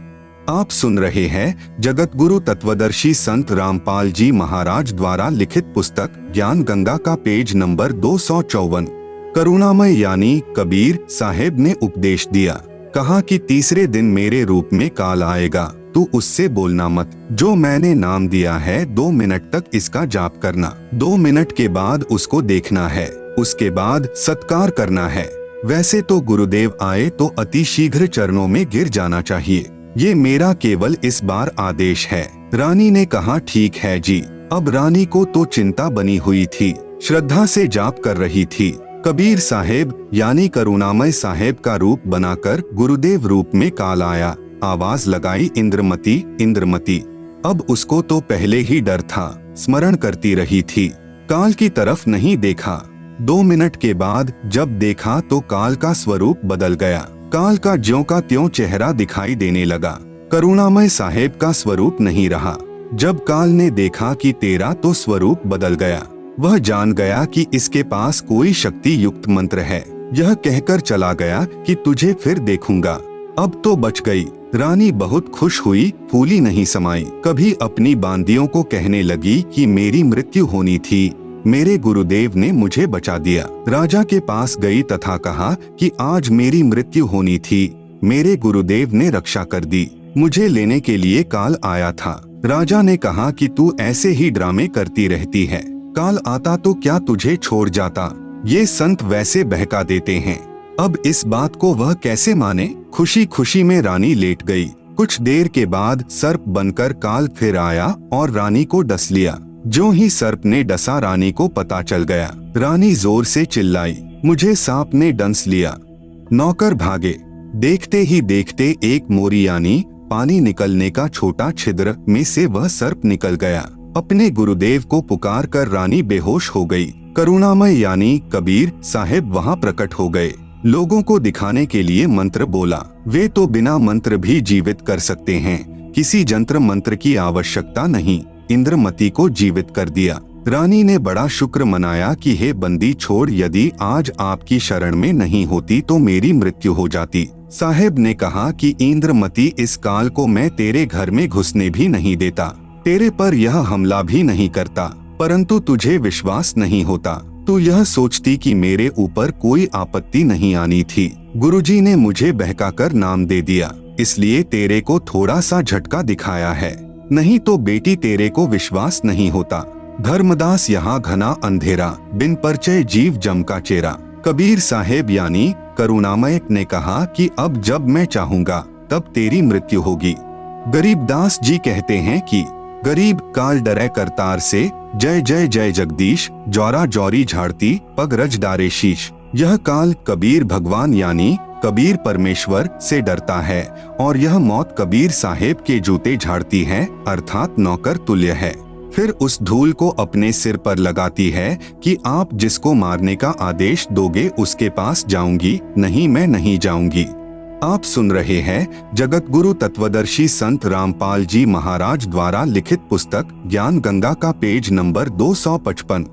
आप सुन रहे हैं जगत गुरु तत्वदर्शी संत रामपाल जी महाराज द्वारा लिखित पुस्तक ज्ञान गंगा का पेज नंबर 254। करुणामय यानी कबीर साहेब ने उपदेश दिया, कहा कि तीसरे दिन मेरे रूप में काल आएगा, तू उससे बोलना मत। जो मैंने नाम दिया है 2 मिनट तक इसका जाप करना, 2 मिनट के बाद उसको देखना है, उसके बाद सत्कार करना है। वैसे तो गुरुदेव आए तो अति शीघ्र चरणों में गिर जाना चाहिए, ये मेरा केवल इस बार आदेश है। रानी ने कहा, ठीक है जी। अब रानी को तो चिंता बनी हुई थी, श्रद्धा से जाप कर रही थी। कबीर साहेब यानी करुणामय साहेब का रूप बनाकर गुरुदेव रूप में काल आया। आवाज लगाई, इंद्रमती इंद्रमती। अब उसको तो पहले ही डर था, स्मरण करती रही थी, काल की तरफ नहीं देखा। 2 मिनट के बाद जब देखा तो काल का स्वरूप बदल गया। काल का ज्यों का त्यों चेहरा दिखाई देने लगा, करुणामय साहेब का स्वरूप नहीं रहा। जब काल ने देखा कि तेरा तो स्वरूप बदल गया, वह जान गया कि इसके पास कोई शक्ति युक्त मंत्र है। यह कहकर चला गया कि तुझे फिर देखूंगा, अब तो बच गई। रानी बहुत खुश हुई, फूली नहीं समाई। कभी अपनी बांदियों को कहने लगी कि मेरी मृत्यु होनी थी, मेरे गुरुदेव ने मुझे बचा दिया। राजा के पास गई तथा कहा कि आज मेरी मृत्यु होनी थी, मेरे गुरुदेव ने रक्षा कर दी, मुझे लेने के लिए काल आया था। राजा ने कहा कि तू ऐसे ही ड्रामे करती रहती है, काल आता तो क्या तुझे छोड़ जाता? ये संत वैसे बहका देते हैं, अब इस बात को वह कैसे माने? खुशी खुशी में रानी लेट गई। कुछ देर के बाद सर्प बनकर काल फिर आया और रानी को डस लिया। जो ही सर्प ने डसा रानी को पता चल गया। रानी जोर से चिल्लाई, मुझे सांप ने डंस लिया। नौकर भागे। देखते ही देखते एक मोरी यानी पानी निकलने का छोटा छिद्र में से वह सर्प निकल गया। अपने गुरुदेव को पुकार कर रानी बेहोश हो गई। करुणामय यानी कबीर साहेब वहां प्रकट हो गए। लोगों को दिखाने के लिए मंत्र बोला। वे तो बिना मंत्र भी जीवित कर सकते हैं, किसी जंत्र मंत्र की आवश्यकता नहीं। इंद्रमती को जीवित कर दिया। रानी ने बड़ा शुक्र मनाया कि हे बंदी छोड़, यदि आज आपकी शरण में नहीं होती तो मेरी मृत्यु हो जाती। साहेब ने कहा कि इंद्रमती, इस काल को मैं तेरे घर में घुसने भी नहीं देता, तेरे पर यह हमला भी नहीं करता, परंतु तुझे विश्वास नहीं होता। तू यह सोचती कि मेरे ऊपर कोई आपत्ति नहीं आनी थी। गुरुजी ने मुझे बहकाकर नाम दे दिया, इसलिए तेरे को थोड़ा सा झटका दिखाया है, नहीं तो बेटी तेरे को विश्वास नहीं होता। धर्मदास यहाँ घना अंधेरा, बिन परिचय जीव जम का चेहरा। कबीर साहेब यानी करुणामय ने कहा कि अब जब मैं चाहूंगा तब तेरी मृत्यु होगी। गरीबदास जी कहते हैं कि गरीब काल डरे करतार से, जय जय जय जगदीश, जौरा जौरी झाड़ती पग रज डारे शीश। यह काल कबीर भगवान यानी कबीर परमेश्वर से डरता है और यह मौत कबीर साहेब के जूते झाड़ती है, अर्थात नौकर तुल्य है। फिर उस धूल को अपने सिर पर लगाती है कि आप जिसको मारने का आदेश दोगे उसके पास जाऊंगी, नहीं मैं नहीं जाऊंगी। आप सुन रहे हैं जगत गुरु तत्वदर्शी संत रामपाल जी महाराज द्वारा लिखित पुस्तक ज्ञान गंगा का पेज नंबर 255।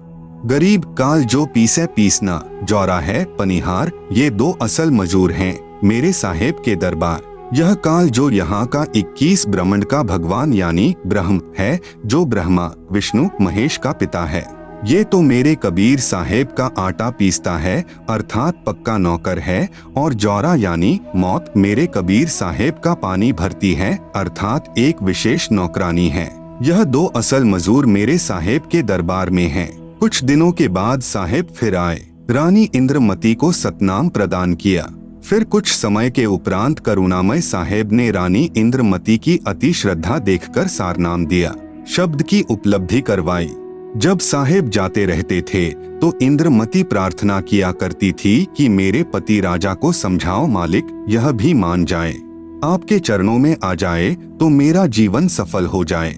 गरीब काल जो पीसे पीसना, जौरा है पनिहार, ये दो असल मजूर हैं मेरे साहेब के दरबार। यह काल जो यहाँ का 21 ब्रह्मांड का भगवान यानी ब्रह्म है, जो ब्रह्मा विष्णु महेश का पिता है। ये तो मेरे कबीर साहेब का आटा पीसता है, अर्थात पक्का नौकर है, और जौरा यानी मौत मेरे कबीर साहेब का पानी भरती है, अर्थात एक विशेष नौकरानी है। यह दो असल मजूर मेरे साहेब के दरबार में हैं। कुछ दिनों के बाद साहेब फिर आए, रानी इंद्रमती को सतनाम प्रदान किया। फिर कुछ समय के उपरांत करुणामय साहेब ने रानी इंद्रमती की अति श्रद्धा देखकर सारनाम दिया, शब्द की उपलब्धि करवाई। जब साहेब जाते रहते थे तो इंद्रमती प्रार्थना किया करती थी कि मेरे पति राजा को समझाओ मालिक, यह भी मान जाए, आपके चरणों में आ जाए तो मेरा जीवन सफल हो जाए।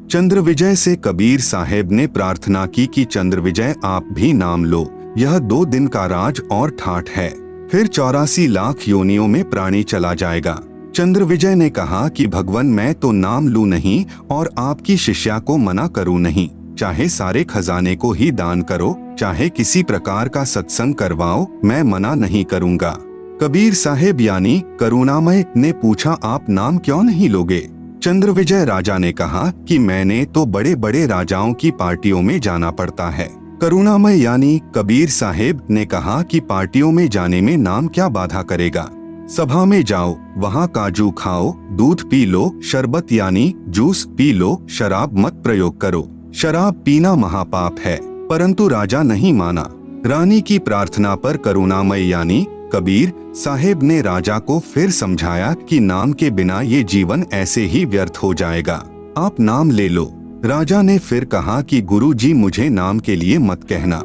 चंद्रविजय से कबीर साहेब ने प्रार्थना की कि चंद्रविजय आप भी नाम लो, यह 2 दिन का राज और ठाठ है, फिर 84 लाख योनियों में प्राणी चला जाएगा। चंद्रविजय ने कहा कि भगवान मैं तो नाम लूं नहीं और आपकी शिष्या को मना करूं नहीं, चाहे सारे खजाने को ही दान करो, चाहे किसी प्रकार का सत्संग करवाओ, मैं मना नहीं करूंगा। कबीर साहेब यानी करुणामय ने पूछा आप नाम क्यों नहीं लोगे? चंद्रविजय राजा ने कहा कि मैंने तो बड़े बड़े राजाओं की पार्टियों में जाना पड़ता है। करुणामय यानी कबीर साहेब ने कहा कि पार्टियों में जाने में नाम क्या बाधा करेगा, सभा में जाओ, वहाँ काजू खाओ, दूध पी लो, शरबत यानी जूस पी लो, शराब मत प्रयोग करो, शराब पीना महापाप है। परंतु राजा नहीं माना। रानी की प्रार्थना पर करुणामय यानी कबीर साहेब ने राजा को फिर समझाया कि नाम के बिना ये जीवन ऐसे ही व्यर्थ हो जाएगा, आप नाम ले लो। राजा ने फिर कहा कि गुरुजी मुझे नाम के लिए मत कहना,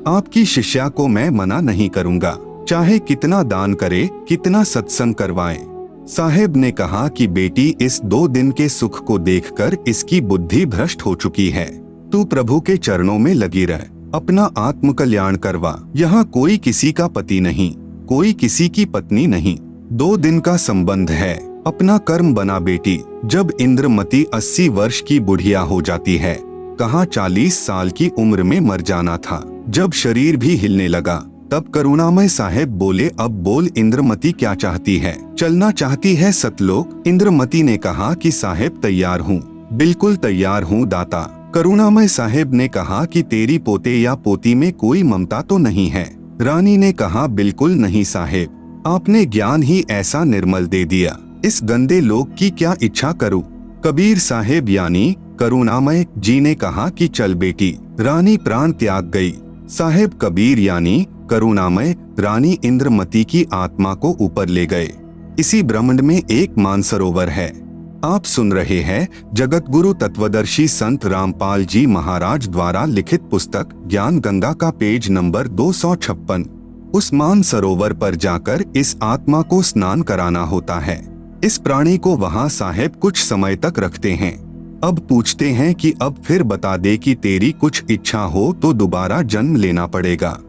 आपकी शिष्या को मैं मना नहीं करूंगा, चाहे कितना दान करे, कितना सत्संग करवाए। साहेब ने कहा कि बेटी इस 2 दिन के सुख को देखकर इसकी बुद्धि भ्रष्ट हो चुकी है, तू प्रभु के चरणों में लगी रह, अपना आत्म कल्याण करवा। यहाँ कोई किसी का पति नहीं, कोई किसी की पत्नी नहीं, 2 दिन का संबंध है, अपना कर्म बना बेटी। जब इंद्रमती 80 वर्ष की बुढ़िया हो जाती है, कहाँ 40 साल की उम्र में मर जाना था। जब शरीर भी हिलने लगा तब करुणामय साहेब बोले अब बोल इंद्रमती क्या चाहती है? चलना चाहती है सतलोक? इंद्रमती ने कहा कि साहेब तैयार हूँ, बिल्कुल तैयार हूँ दाता। करुणामय साहेब ने कहा कि तेरी पोते या पोती में कोई ममता तो नहीं है? रानी ने कहा बिल्कुल नहीं साहेब, आपने ज्ञान ही ऐसा निर्मल दे दिया, इस गंदे लोक की क्या इच्छा करूं? कबीर साहेब यानी करुणामय जी ने कहा कि चल बेटी। रानी प्राण त्याग गई। साहेब कबीर यानी करुणामय रानी इंद्रमती की आत्मा को ऊपर ले गए। इसी ब्रह्मांड में एक मानसरोवर है। आप सुन रहे हैं जगत गुरु तत्वदर्शी संत रामपाल जी महाराज द्वारा लिखित पुस्तक ज्ञान गंगा का पेज नंबर 256। उस मानसरोवर पर जाकर इस आत्मा को स्नान कराना होता है। इस प्राणी को वहाँ साहेब कुछ समय तक रखते हैं। अब पूछते हैं कि अब फिर बता दे कि तेरी कुछ इच्छा हो तो दोबारा जन्म लेना पड़ेगा।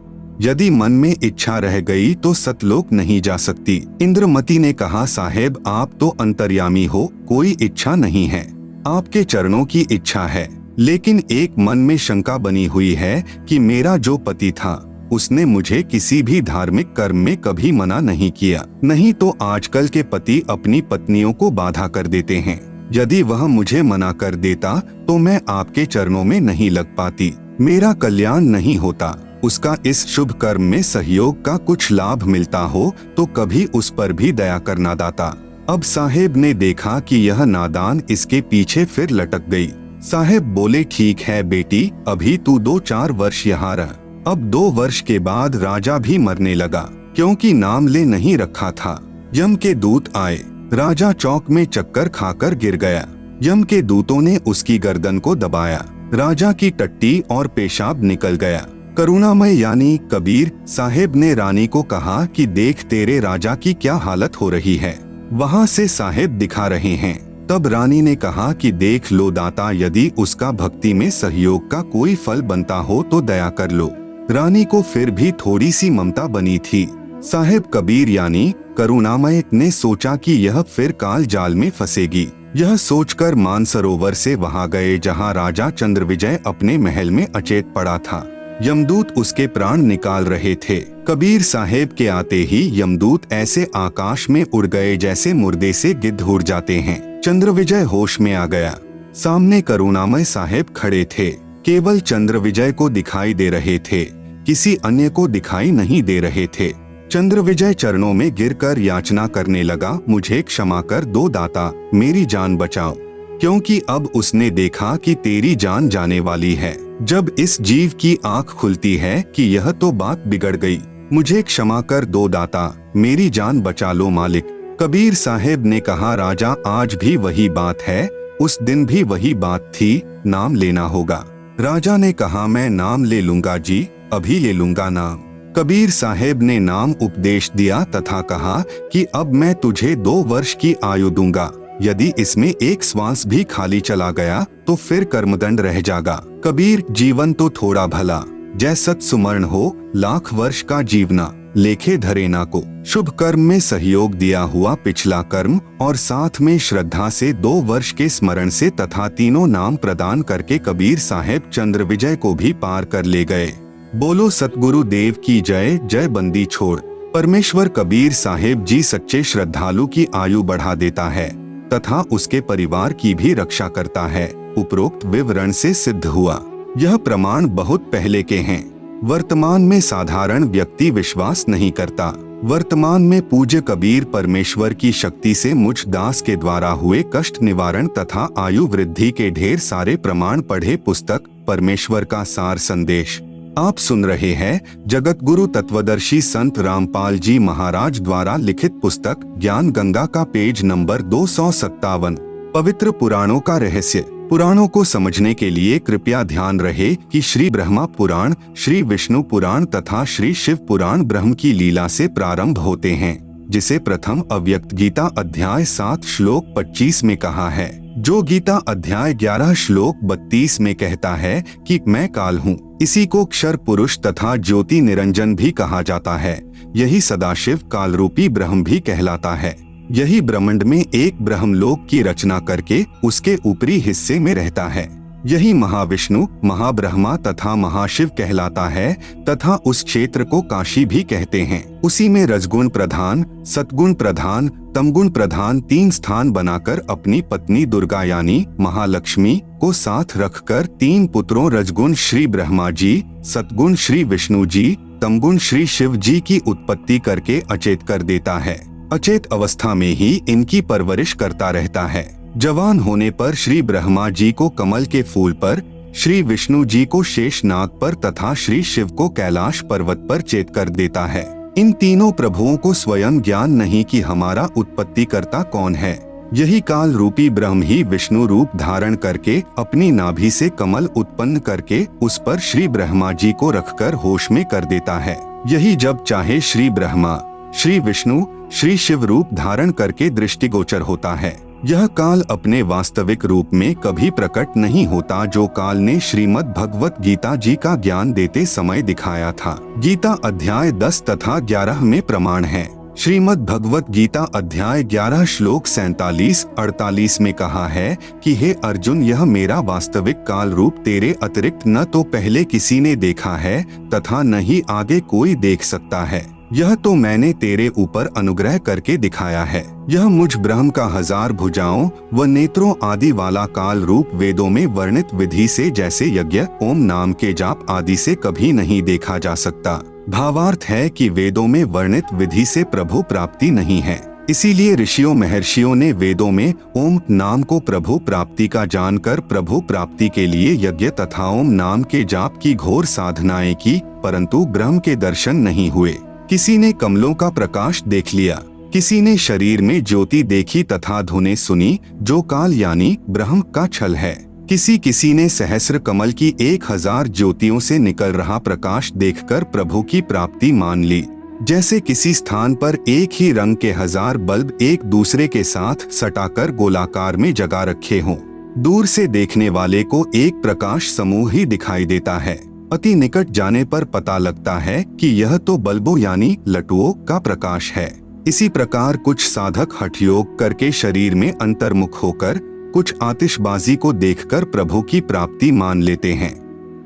यदि मन में इच्छा रह गई तो सतलोक नहीं जा सकती। इंद्रमती ने कहा साहेब आप तो अंतर्यामी हो, कोई इच्छा नहीं है, आपके चरणों की इच्छा है। लेकिन एक मन में शंका बनी हुई है कि मेरा जो पति था उसने मुझे किसी भी धार्मिक कर्म में कभी मना नहीं किया। नहीं तो आजकल के पति अपनी पत्नियों को बाधा कर देते हैं। यदि वह मुझे मना कर देता तो मैं आपके चरणों में नहीं लग पाती, मेरा कल्याण नहीं होता। उसका इस शुभ कर्म में सहयोग का कुछ लाभ मिलता हो तो कभी उस पर भी दया करना दाता। अब साहेब ने देखा कि यह नादान इसके पीछे फिर लटक गई। साहेब बोले ठीक है बेटी, अभी तू 2-4 वर्ष यहाँ रह। अब 2 वर्ष के बाद राजा भी मरने लगा, क्योंकि नाम ले नहीं रखा था। यम के दूत आए, राजा चौक में चक्कर खाकर गिर गया। यम के दूतों ने उसकी गर्दन को दबाया, राजा की टट्टी और पेशाब निकल गया। करुणामय यानी कबीर साहेब ने रानी को कहा कि देख तेरे राजा की क्या हालत हो रही है, वहाँ से साहेब दिखा रहे हैं। तब रानी ने कहा कि देख लो दाता, यदि उसका भक्ति में सहयोग का कोई फल बनता हो तो दया कर लो। रानी को फिर भी थोड़ी सी ममता बनी थी। साहेब कबीर यानी करुणामय ने सोचा कि यह फिर काल जाल में फंसेगी। यह सोचकर मानसरोवर से वहां गए जहां राजा चंद्रविजय अपने महल में अचेत पड़ा था। यमदूत उसके प्राण निकाल रहे थे। कबीर साहेब के आते ही यमदूत ऐसे आकाश में उड़ गए जैसे मुर्दे से गिद्ध उड़ जाते हैं। चंद्रविजय होश में आ गया। सामने करुणामय साहेब खड़े थे। केवल चंद्रविजय को दिखाई दे रहे थे, किसी अन्य को दिखाई नहीं दे रहे थे। चंद्रविजय चरणों में गिरकर याचना करने लगा, मुझे क्षमा कर दो दाता, मेरी जान बचाओ, क्योंकि अब उसने देखा कि तेरी जान जाने वाली है। जब इस जीव की आंख खुलती है कि यह तो बात बिगड़ गई, मुझे क्षमा कर दो दाता, मेरी जान बचा लो मालिक। कबीर साहेब ने कहा, राजा आज भी वही बात है, उस दिन भी वही बात थी, नाम लेना होगा। राजा ने कहा, मैं नाम ले लूंगा जी, अभी ले लूंगा नाम। कबीर साहेब ने नाम उपदेश दिया तथा कहा कि अब मैं तुझे 2 वर्ष की आयु दूंगा, यदि इसमें एक श्वास भी खाली चला गया तो फिर कर्मदंड रह जाएगा। कबीर, जीवन तो थोड़ा भला, जैसत सुमरण हो, लाख वर्ष का जीवना, लेखे धरे ना को। शुभ कर्म में सहयोग दिया हुआ पिछला कर्म और साथ में श्रद्धा से 2 वर्ष के स्मरण से तथा तीनों नाम प्रदान करके कबीर साहेब चंद्रविजय को भी पार कर ले गए। बोलो सतगुरु देव की जय जय। बंदी छोड़। परमेश्वर कबीर साहेब जी सच्चे श्रद्धालु की आयु बढ़ा देता है तथा उसके परिवार की भी रक्षा करता है। उपरोक्त विवरण से सिद्ध हुआ। यह प्रमाण बहुत पहले के हैं। वर्तमान में साधारण व्यक्ति विश्वास नहीं करता। वर्तमान में पूज्य कबीर परमेश्वर की शक्ति से मुझ दास के द्वारा हुए कष्ट निवारण तथा आयु वृद्धि के ढेर सारे प्रमाण पढ़े पुस्तक परमेश्वर का सार संदेश आप सुन रहे हैं। जगत गुरु तत्वदर्शी संत रामपाल जी महाराज द्वारा लिखित पुस्तक ज्ञान गंगा का पेज नंबर 257। पवित्र पुराणों का रहस्य। पुराणों को समझने के लिए कृपया ध्यान रहे कि श्री ब्रह्मा पुराण, श्री विष्णु पुराण तथा श्री शिव पुराण ब्रह्म की लीला से प्रारंभ होते हैं, जिसे प्रथम अव्यक्त गीता अध्याय 7 श्लोक 25 में कहा है, जो गीता अध्याय 11 श्लोक 32 में कहता है कि मैं काल हूँ। इसी को क्षर पुरुष तथा ज्योति निरंजन भी कहा जाता है। यही सदाशिव काल रूपी ब्रह्म भी कहलाता है। यही ब्रह्मांड में एक ब्रह्मलोक की रचना करके उसके ऊपरी हिस्से में रहता है। यही महाविष्णु, महाब्रह्मा तथा महाशिव कहलाता है तथा उस क्षेत्र को काशी भी कहते हैं। उसी में रजगुण प्रधान, सतगुण प्रधान, तमगुण प्रधान 3 स्थान बनाकर अपनी पत्नी दुर्गा यानी महालक्ष्मी को साथ रखकर 3 पुत्रों रजगुण श्री ब्रह्मा जी, सतगुण श्री विष्णु जी, तमगुण श्री शिव जी की उत्पत्ति करके अचेत कर देता है। अचेत अवस्था में ही इनकी परवरिश करता रहता है। जवान होने पर श्री ब्रह्मा जी को कमल के फूल पर, श्री विष्णु जी को शेष नाग पर तथा श्री शिव को कैलाश पर्वत पर चेत कर देता है। इन तीनों प्रभुओं को स्वयं ज्ञान नहीं कि हमारा उत्पत्ति करता कौन है। यही काल रूपी ब्रह्म ही विष्णु रूप धारण करके अपनी नाभि से कमल उत्पन्न करके उस पर श्री ब्रह्मा जी को रखकर होश में कर देता है। यही जब चाहे श्री ब्रह्मा, श्री विष्णु, श्री शिव रूप धारण करके दृष्टिगोचर होता है। यह काल अपने वास्तविक रूप में कभी प्रकट नहीं होता, जो काल ने श्रीमद् भगवत गीता जी का ज्ञान देते समय दिखाया था। गीता अध्याय 10 तथा 11 में प्रमाण है। श्रीमद् भगवत गीता अध्याय 11 श्लोक 47-48 में कहा है कि हे अर्जुन, यह मेरा वास्तविक काल रूप तेरे अतिरिक्त न तो पहले किसी ने देखा है तथा न ही आगे कोई देख सकता है। यह तो मैंने तेरे ऊपर अनुग्रह करके दिखाया है। यह मुझ ब्रह्म का 1000 भुजाओं व नेत्रों आदि वाला काल रूप वेदों में वर्णित विधि से जैसे यज्ञ, ओम नाम के जाप आदि से कभी नहीं देखा जा सकता। भावार्थ है कि वेदों में वर्णित विधि से प्रभु प्राप्ति नहीं है। इसीलिए ऋषियों महर्षियों ने वेदों में ओम नाम को प्रभु प्राप्ति का जानकर प्रभु प्राप्ति के लिए यज्ञ तथा ओम नाम के जाप की घोर साधनाएं की, परंतु ब्रह्म के दर्शन नहीं हुए। किसी ने कमलों का प्रकाश देख लिया, किसी ने शरीर में ज्योति देखी तथा धुनें सुनी, जो काल यानी ब्रह्म का छल है। किसी किसी ने सहस्र कमल की 1000 ज्योतियों से निकल रहा प्रकाश देखकर प्रभु की प्राप्ति मान ली। जैसे किसी स्थान पर एक ही रंग के 1000 बल्ब एक दूसरे के साथ सटाकर गोलाकार में जगा रखे हों। दूर से देखने वाले को एक प्रकाश समूह ही दिखाई देता है। अति निकट जाने पर पता लगता है कि यह तो बल्बों यानी लटुओं का प्रकाश है। इसी प्रकार कुछ साधक हठ योग करके शरीर में अंतर्मुख होकर कुछ आतिशबाजी को देखकर प्रभु की प्राप्ति मान लेते हैं।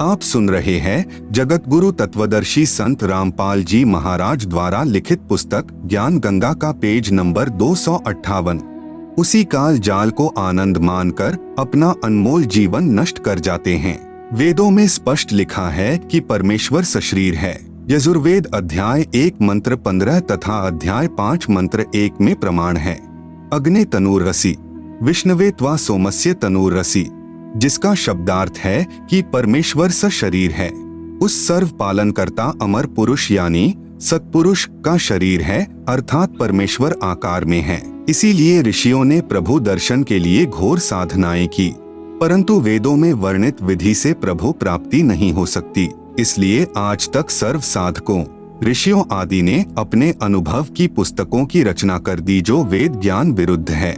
आप सुन रहे हैं जगत गुरु तत्वदर्शी संत रामपाल जी महाराज द्वारा लिखित पुस्तक ज्ञान गंगा का पेज नंबर 258। उसी काल जाल को आनंद मानकर अपना अनमोल जीवन नष्ट कर जाते हैं। वेदों में स्पष्ट लिखा है कि परमेश्वर सशरीर है। यजुर्वेद अध्याय 1 मंत्र 15 तथा अध्याय 5 मंत्र 1 में प्रमाण है। अग्ने तनूरसी विष्णवे त्वा सोमस्य तनूरसी, जिसका शब्दार्थ है कि परमेश्वर सशरीर है। उस सर्व पालन करता अमर पुरुष यानी सत्पुरुष का शरीर है, अर्थात परमेश्वर आकार में है। इसीलिए ऋषियों ने प्रभु दर्शन के लिए घोर साधनाएं की, परंतु वेदों में वर्णित विधि से प्रभु प्राप्ति नहीं हो सकती। इसलिए आज तक सर्व साधकों ऋषियों आदि ने अपने अनुभव की पुस्तकों की रचना कर दी जो वेद ज्ञान विरुद्ध है।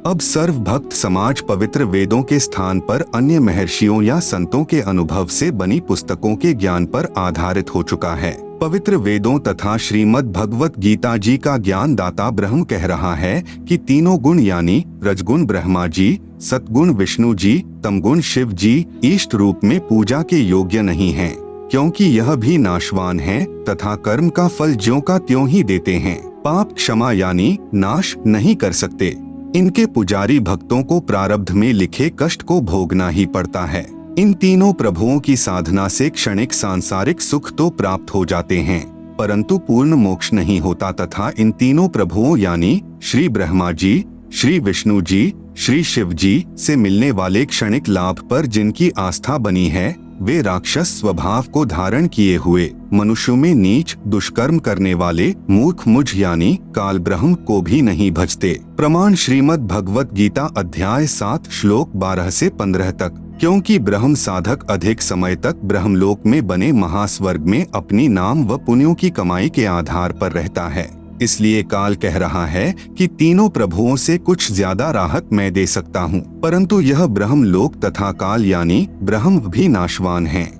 अब सर्व भक्त समाज पवित्र वेदों के स्थान पर अन्य महर्षियों या संतों के अनुभव से बनी पुस्तकों के ज्ञान पर आधारित हो चुका है। पवित्र वेदों तथा श्रीमद् भगवत गीता जी का ज्ञान दाता ब्रह्म कह रहा है कि तीनों गुण यानी रजगुण ब्रह्मा जी, सतगुण विष्णु जी, तमगुण शिव जी इष्ट रूप में पूजा के योग्य नहीं हैं, क्योंकि यह भी नाशवान है तथा कर्म का फल ज्यों का त्यों ही देते हैं। पाप क्षमा यानी नाश नहीं कर सकते। इनके पुजारी भक्तों को प्रारब्ध में लिखे कष्ट को भोगना ही पड़ता है। इन तीनों प्रभुओं की साधना से क्षणिक सांसारिक सुख तो प्राप्त हो जाते हैं, परंतु पूर्ण मोक्ष नहीं होता तथा इन तीनों प्रभुओं यानी श्री ब्रह्मा जी, श्री विष्णु जी, श्री शिव जी से मिलने वाले क्षणिक लाभ पर जिनकी आस्था बनी है, वे राक्षस स्वभाव को धारण किए हुए मनुष्यों में नीच दुष्कर्म करने वाले मूर्ख मुझ यानी काल ब्रह्म को भी नहीं भजते। प्रमाण श्रीमद् भगवत गीता अध्याय 7 श्लोक 12 से 15 तक। क्योंकि ब्रह्म साधक अधिक समय तक ब्रह्मलोक में बने महास्वर्ग में अपनी नाम व पुण्यों की कमाई के आधार पर रहता है, इसलिए काल कह रहा है कि तीनों प्रभुओं से कुछ ज्यादा राहत मैं दे सकता हूँ, परंतु यह ब्रह्मलोक तथा काल यानी ब्रह्म भी नाशवान है।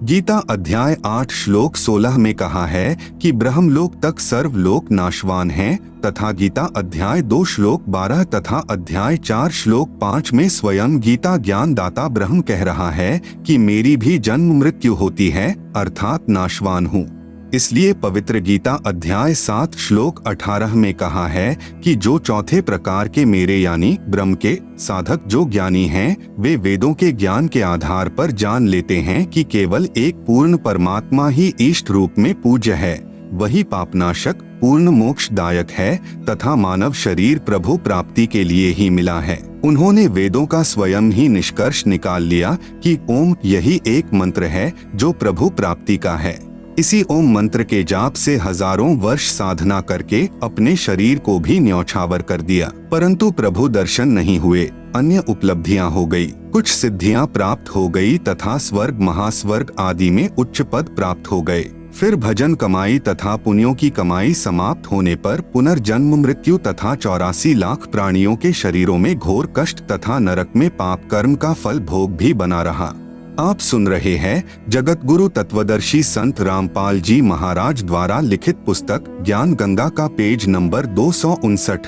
गीता अध्याय 8 श्लोक 16 में कहा है कि ब्रह्मलोक तक सर्वलोक नाशवान है, तथा गीता अध्याय 2 श्लोक 12 तथा अध्याय 4 श्लोक 5 में स्वयं गीता ज्ञान दाता ब्रह्म कह रहा है कि मेरी भी जन्म मृत्यु होती है, अर्थात नाशवान हूँ। इसलिए पवित्र गीता अध्याय 7 श्लोक 18 में कहा है कि जो चौथे प्रकार के मेरे यानी ब्रह्म के साधक जो ज्ञानी हैं, वे वेदों के ज्ञान के आधार पर जान लेते हैं कि केवल एक पूर्ण परमात्मा ही इष्ट रूप में पूज्य है, वही पापनाशक पूर्ण मोक्षदायक है तथा मानव शरीर प्रभु प्राप्ति के लिए ही मिला है। उन्होंने वेदों का स्वयं ही निष्कर्ष निकाल लिया कि ओम यही एक मंत्र है जो प्रभु प्राप्ति का है। इसी ओम मंत्र के जाप से हजारों वर्ष साधना करके अपने शरीर को भी न्यौछावर कर दिया, परंतु प्रभु दर्शन नहीं हुए। अन्य उपलब्धियां हो गई, कुछ सिद्धियां प्राप्त हो गई तथा स्वर्ग महास्वर्ग आदि में उच्च पद प्राप्त हो गए। फिर भजन कमाई तथा पुण्यों की कमाई समाप्त होने पर पुनर्जन्म मृत्यु तथा 84 लाख प्राणियों के शरीरों में घोर कष्ट तथा नरक में पाप कर्म का फल भोग भी बना रहा। आप सुन रहे हैं जगत गुरु तत्वदर्शी संत रामपाल जी महाराज द्वारा लिखित पुस्तक ज्ञान गंगा का पेज नंबर 259।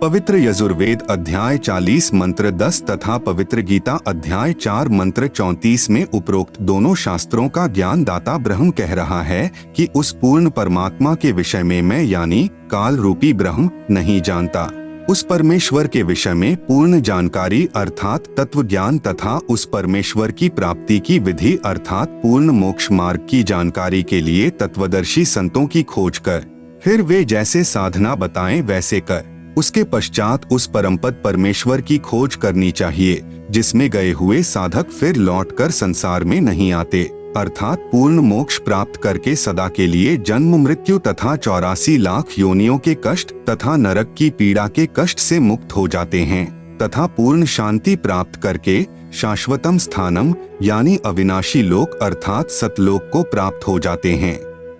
पवित्र यजुर्वेद अध्याय 40 मंत्र 10 तथा पवित्र गीता अध्याय 4 मंत्र 34 में उपरोक्त दोनों शास्त्रों का ज्ञान दाता ब्रह्म कह रहा है कि उस पूर्ण परमात्मा के विषय में मैं यानी काल रूपी ब्रह्म नहीं जानता। उस परमेश्वर के विषय में पूर्ण जानकारी अर्थात तत्व ज्ञान तथा उस परमेश्वर की प्राप्ति की विधि अर्थात पूर्ण मोक्ष मार्ग की जानकारी के लिए तत्वदर्शी संतों की खोज कर फिर वे जैसे साधना बताएं वैसे कर उसके पश्चात उस परमपद परमेश्वर की खोज करनी चाहिए, जिसमें गए हुए साधक फिर लौटकर संसार में नहीं आते, अर्थात पूर्ण मोक्ष प्राप्त करके सदा के लिए जन्म मृत्यु तथा 84 लाख योनियों के कष्ट तथा नरक की पीड़ा के कष्ट से मुक्त हो जाते हैं तथा पूर्ण शांति प्राप्त करके शाश्वतम स्थानम यानी अविनाशी लोक अर्थात सतलोक को प्राप्त हो जाते हैं।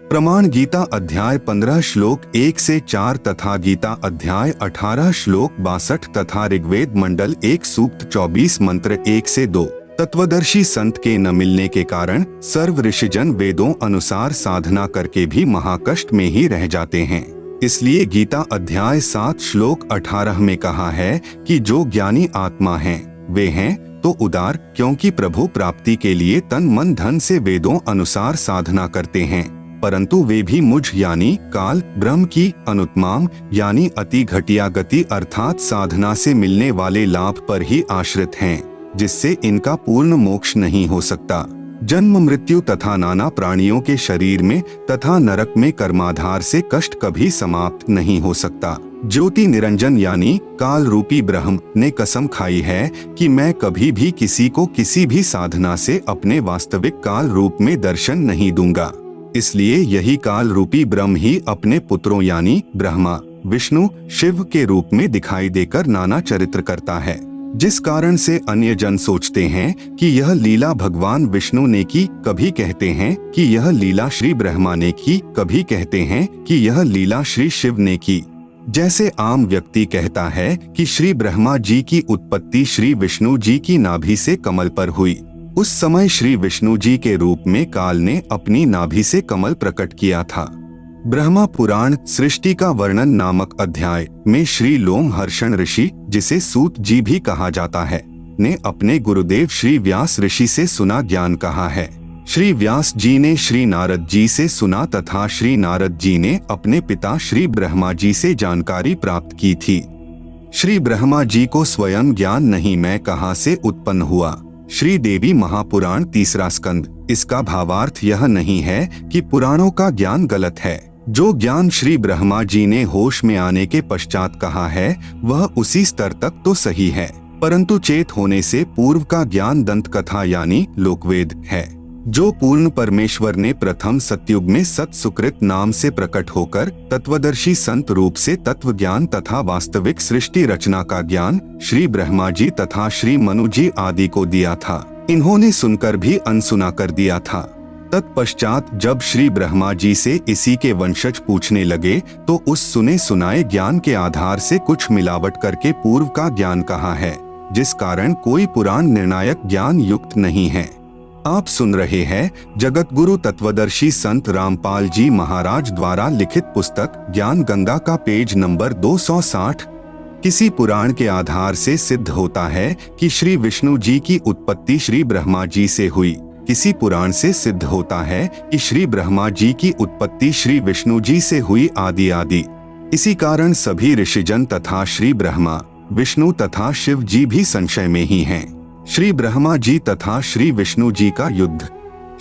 प्रमाण गीता अध्याय 15 श्लोक 1 से 4 तथा गीता अध्याय 18 श्लोक 62 तथा ऋग्वेद मंडल 1 सूक्त 24 मंत्र 1 से 2। तत्वदर्शी संत के न मिलने के कारण सर्व ऋषिजन वेदों अनुसार साधना करके भी महाकष्ट में ही रह जाते हैं। इसलिए गीता अध्याय 7 श्लोक 18 में कहा है कि जो ज्ञानी आत्मा हैं वे हैं तो उदार, क्योंकि प्रभु प्राप्ति के लिए तन मन धन से वेदों अनुसार साधना करते हैं, परंतु वे भी मुझ यानी काल ब्रह्म की अनुत्तमाम यानी अति घटिया गति अर्थात साधना से मिलने वाले लाभ पर ही आश्रित हैं, जिससे इनका पूर्ण मोक्ष नहीं हो सकता। जन्म मृत्यु तथा नाना प्राणियों के शरीर में तथा नरक में कर्माधार से कष्ट कभी समाप्त नहीं हो सकता। ज्योति निरंजन यानी काल रूपी ब्रह्म ने कसम खाई है कि मैं कभी भी किसी को किसी भी साधना से अपने वास्तविक काल रूप में दर्शन नहीं दूंगा। इसलिए यही काल रूपी ब्रह्म ही अपने पुत्रों यानी ब्रह्मा विष्णु शिव के रूप में दिखाई देकर नाना चरित्र करता है, जिस कारण से अन्य जन सोचते हैं कि यह लीला भगवान विष्णु ने की, कभी कहते हैं कि यह लीला श्री ब्रह्मा ने की, कभी कहते हैं कि यह लीला श्री शिव ने की। जैसे आम व्यक्ति कहता है कि श्री ब्रह्मा जी की उत्पत्ति श्री विष्णु जी की नाभि से कमल पर हुई, उस समय श्री विष्णु जी के रूप में काल ने अपनी नाभि से कमल प्रकट किया था। ब्रह्मा पुराण सृष्टि का वर्णन नामक अध्याय में श्री लोमहर्षण ऋषि, जिसे सूत जी भी कहा जाता है, ने अपने गुरुदेव श्री व्यास ऋषि से सुना ज्ञान कहा है। श्री व्यास जी ने श्री नारद जी से सुना तथा श्री नारद जी ने अपने पिता श्री ब्रह्मा जी से जानकारी प्राप्त की थी। श्री ब्रह्मा जी को स्वयं ज्ञान नहीं मैं कहाँ से उत्पन्न हुआ। श्री देवी महापुराण 3 स्कंद। इसका भावार्थ यह नहीं है कि पुराणों का ज्ञान गलत है। जो ज्ञान श्री ब्रह्मा जी ने होश में आने के पश्चात कहा है वह उसी स्तर तक तो सही है, परंतु चेत होने से पूर्व का ज्ञान दंत कथा यानी लोकवेद है, जो पूर्ण परमेश्वर ने प्रथम सतयुग में सत सुकृत नाम से प्रकट होकर तत्वदर्शी संत रूप से तत्व ज्ञान तथा वास्तविक सृष्टि रचना का ज्ञान श्री ब्रह्मा जी तथा श्री मनु जी आदि को दिया था। इन्होंने सुनकर भी अनसुना कर दिया था। तत्पश्चात जब श्री ब्रह्मा जी से इसी के वंशज पूछने लगे तो उस सुने सुनाए ज्ञान के आधार से कुछ मिलावट करके पूर्व का ज्ञान कहा है, जिस कारण कोई पुराण निर्णायक ज्ञान युक्त नहीं है। आप सुन रहे हैं जगत गुरु तत्वदर्शी संत रामपाल जी महाराज द्वारा लिखित पुस्तक ज्ञान गंगा का पेज नंबर 260। किसी पुराण के आधार से सिद्ध होता है कि श्री विष्णु जी की उत्पत्ति श्री ब्रह्मा जी से हुई। किसी पुराण से सिद्ध होता है कि श्री ब्रह्मा जी की उत्पत्ति श्री विष्णु जी से हुई आदि आदि। इसी कारण सभी ऋषिजन तथा श्री ब्रह्मा विष्णु तथा शिव जी भी संशय में ही हैं। श्री ब्रह्मा जी तथा श्री विष्णु जी का युद्ध।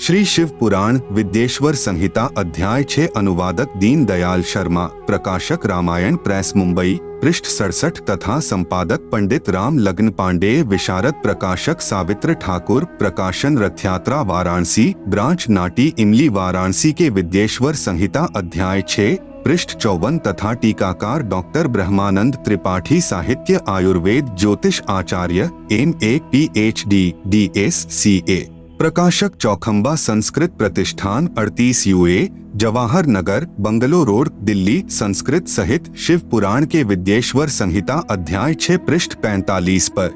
श्री शिव पुराण विद्येश्वर संहिता अध्याय 6 अनुवादक दीन दयाल शर्मा, प्रकाशक रामायण प्रेस मुंबई, पृष्ठ 67 तथा संपादक पंडित राम लग्न पांडेय, विशारद प्रकाशक सावित्र ठाकुर, प्रकाशन रथयात्रा वाराणसी, ब्रांच नाटी इमली वाराणसी के विद्येश्वर संहिता अध्याय 6 पृष्ठ 54 तथा टीकाकार डॉक्टर ब्रह्मानंद त्रिपाठी, साहित्य आयुर्वेद ज्योतिष आचार्य MA PhD DSCA, प्रकाशक चौखंबा संस्कृत प्रतिष्ठान 38 UA, Jawahar Nagar bungalow road Delhi, Sanskrit सहित शिव पुराण के विद्येश्वर संहिता अध्याय 6 पृष्ठ 45 पर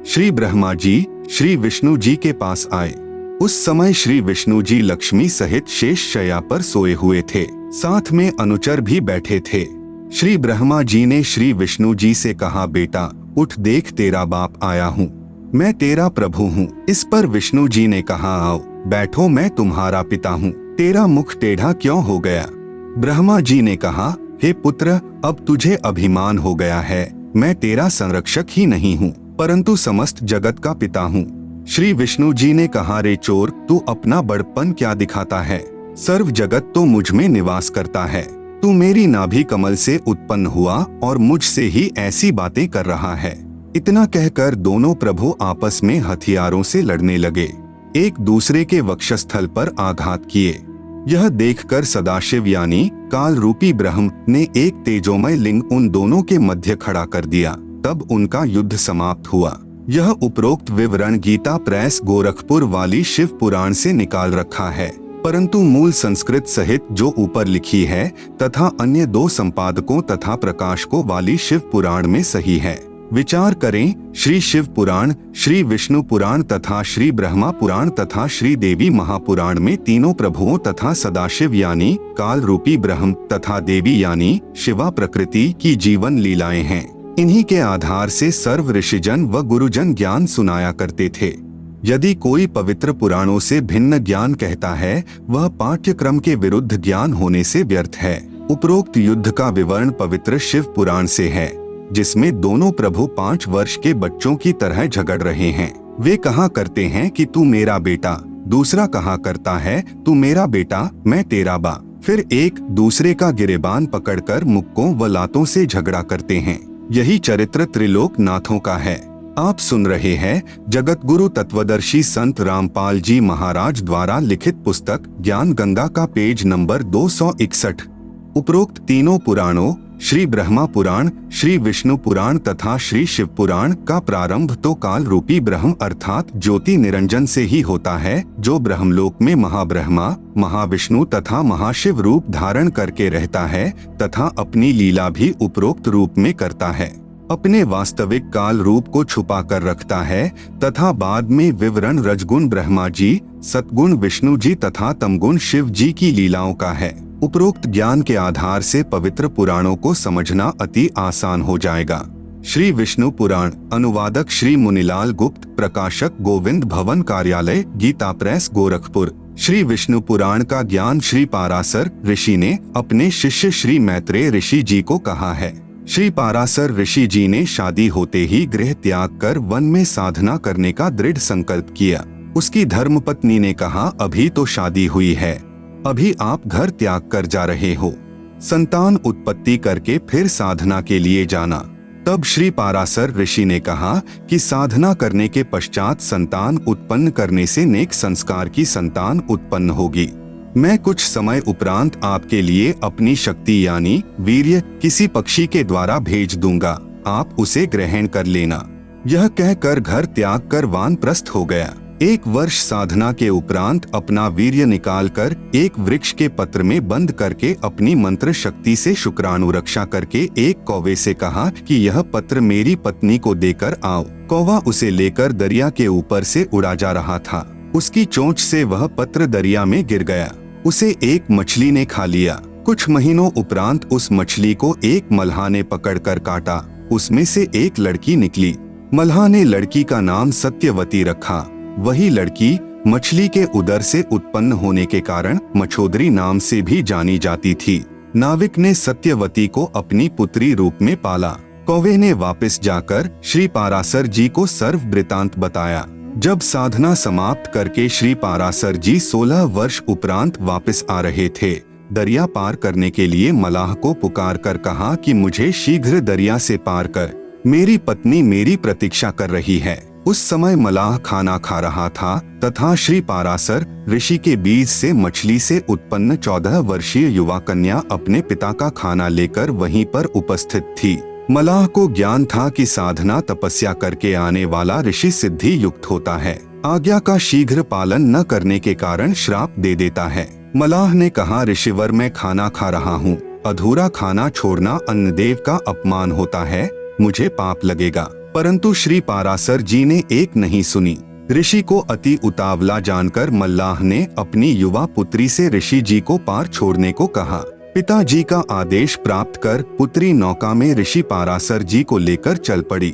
श्री ब्रह्मा जी श्री विष्णु जी के पास आए। उस समय श्री विष्णु जी लक्ष्मी सहित शेष शैया पर सोए हुए थे, साथ में अनुचर भी बैठे थे। श्री ब्रह्मा जी ने श्री विष्णु जी से कहा, बेटा उठ देख, तेरा बाप आया हूँ, मैं तेरा प्रभु हूँ। इस पर विष्णु जी ने कहा, आओ बैठो, मैं तुम्हारा पिता हूँ, तेरा मुख टेढ़ा क्यों हो गया? ब्रह्मा जी ने कहा, हे पुत्र, अब तुझे अभिमान हो गया है, मैं तेरा संरक्षक ही नहीं हूँ परंतु समस्त जगत का पिता हूँ। श्री विष्णु जी ने कहा, रे चोर, तू अपना बड़पन क्या दिखाता है? सर्व जगत तो मुझ में निवास करता है, तू मेरी नाभि कमल से उत्पन्न हुआ और मुझसे ही ऐसी बातें कर रहा है। इतना कहकर दोनों प्रभु आपस में हथियारों से लड़ने लगे, एक दूसरे के वक्षस्थल पर आघात किए। यह देखकर सदाशिव यानी काल रूपी ब्रह्म ने एक तेजोमय लिंग उन दोनों के मध्य खड़ा कर दिया। तब उनका युद्ध समाप्त हुआ। यह उपरोक्त विवरण गीता प्रेस गोरखपुर वाली शिव पुराण से निकाल रखा है, परंतु मूल संस्कृत सहित जो ऊपर लिखी है तथा अन्य 2 संपादकों तथा प्रकाशकों वाली शिव पुराण में सही है। विचार करें, श्री शिव पुराण, श्री विष्णु पुराण तथा श्री ब्रह्मा पुराण तथा श्री देवी महापुराण में तीनों प्रभुओं तथा सदाशिव यानी काल रूपी ब्रह्म तथा देवी यानी शिवा प्रकृति की जीवन लीलाएं हैं। इन्हीं के आधार से सर्व ऋषिजन व गुरुजन ज्ञान सुनाया करते थे। यदि कोई पवित्र पुराणों से भिन्न ज्ञान कहता है, वह पाठ्यक्रम के विरुद्ध ज्ञान होने से व्यर्थ है। उपरोक्त युद्ध का विवरण पवित्र शिव पुराण से है, जिसमें दोनों प्रभु 5 वर्ष के बच्चों की तरह झगड़ रहे हैं। वे कहा करते हैं कि तू मेरा बेटा, दूसरा कहा करता है तू मेरा बेटा, मैं तेरा बा। फिर एक दूसरे का गिरेबान पकड़कर मुक्कों व लातों से झगड़ा करते हैं। यही चरित्र त्रिलोक नाथों का है। आप सुन रहे हैं जगत गुरु तत्वदर्शी संत रामपाल जी महाराज द्वारा लिखित पुस्तक ज्ञान गंगा का पेज नंबर 261। उपरोक्त तीनों पुराणों श्री ब्रह्मा पुराण, श्री विष्णु पुराण तथा श्री शिव पुराण का प्रारंभ तो काल रूपी ब्रह्म अर्थात ज्योति निरंजन से ही होता है, जो ब्रह्मलोक में महाब्रह्मा, महाविष्णु तथा महाशिव रूप धारण करके रहता है तथा अपनी लीला भी उपरोक्त रूप में करता है। अपने वास्तविक काल रूप को छुपा कर रखता है तथा बाद में विवरण रजगुण ब्रह्मा जी, सतगुण विष्णु जी तथा तमगुण शिव जी की लीलाओं का है। उपरोक्त ज्ञान के आधार से पवित्र पुराणों को समझना अति आसान हो जाएगा। श्री विष्णु पुराण, अनुवादक श्री मुनिलाल गुप्त, प्रकाशक गोविंद भवन कार्यालय, गीता प्रेस गोरखपुर। श्री विष्णु पुराण का ज्ञान श्री पाराशर ऋषि ने अपने शिष्य श्री मैत्रेय ऋषि जी को कहा है। श्री पाराशर ऋषि जी ने शादी होते ही गृह त्याग कर वन में साधना करने का दृढ़ संकल्प किया। उसकी धर्मपत्नी ने कहा, अभी तो शादी हुई है, अभी आप घर त्याग कर जा रहे हो, संतान उत्पत्ति करके फिर साधना के लिए जाना। तब श्री पाराशर ऋषि ने कहा कि साधना करने के पश्चात संतान उत्पन्न करने से नेक संस्कार की संतान उत्पन्न होगी। मैं कुछ समय उपरांत आपके लिए अपनी शक्ति यानी वीर्य किसी पक्षी के द्वारा भेज दूंगा, आप उसे ग्रहण कर लेना। यह कहकर घर त्याग कर वानप्रस्थ हो गया। 1 वर्ष साधना के उपरांत अपना वीर्य निकालकर एक वृक्ष के पत्र में बंद करके अपनी मंत्र शक्ति से शुक्राणु रक्षा करके एक कौवे से कहा कि यह पत्र मेरी पत्नी को देकर आओ। कौवा उसे लेकर दरिया के ऊपर से उड़ा जा रहा था। उसकी चोंच से वह पत्र दरिया में गिर गया। उसे एक मछली ने खा लिया। कुछ महीनों उपरांत उस मछली को एक मल्हा ने पकड़कर काटा। उसमें से एक लड़की निकली। मल्हा ने लड़की का नाम सत्यवती रखा। वही लड़की मछली के उदर से उत्पन्न होने के कारण मछोदरी नाम से भी जानी जाती थी। नाविक ने सत्यवती को अपनी पुत्री रूप में पाला। कौवे ने वापस जाकर श्री पाराशर जी को सर्व वृतांत बताया। जब साधना समाप्त करके श्री पाराशर जी 16 वर्ष उपरांत वापस आ रहे थे, दरिया पार करने के लिए मलाह को पुकार कर कहा कि मुझे शीघ्र दरिया से पार कर, मेरी पत्नी मेरी प्रतीक्षा कर रही है। उस समय मलाह खाना खा रहा था तथा श्री पाराशर ऋषि के बीज से मछली से उत्पन्न 14 वर्षीय युवा कन्या अपने पिता का खाना लेकर वहीं पर उपस्थित थी। मलाह को ज्ञान था कि साधना तपस्या करके आने वाला ऋषि सिद्धि युक्त होता है, आज्ञा का शीघ्र पालन न करने के कारण श्राप दे देता है। मलाह ने कहा, ऋषिवर मैं खाना खा रहा हूँ, अधूरा खाना छोड़ना अन्नदेव का अपमान होता है, मुझे पाप लगेगा। परंतु श्री पाराशर जी ने एक नहीं सुनी। ऋषि को अति उतावला जानकर मल्लाह ने अपनी युवा पुत्री से ऋषि जी को पार छोड़ने को कहा। पिताजी का आदेश प्राप्त कर पुत्री नौका में ऋषि पाराशर जी को लेकर चल पड़ी।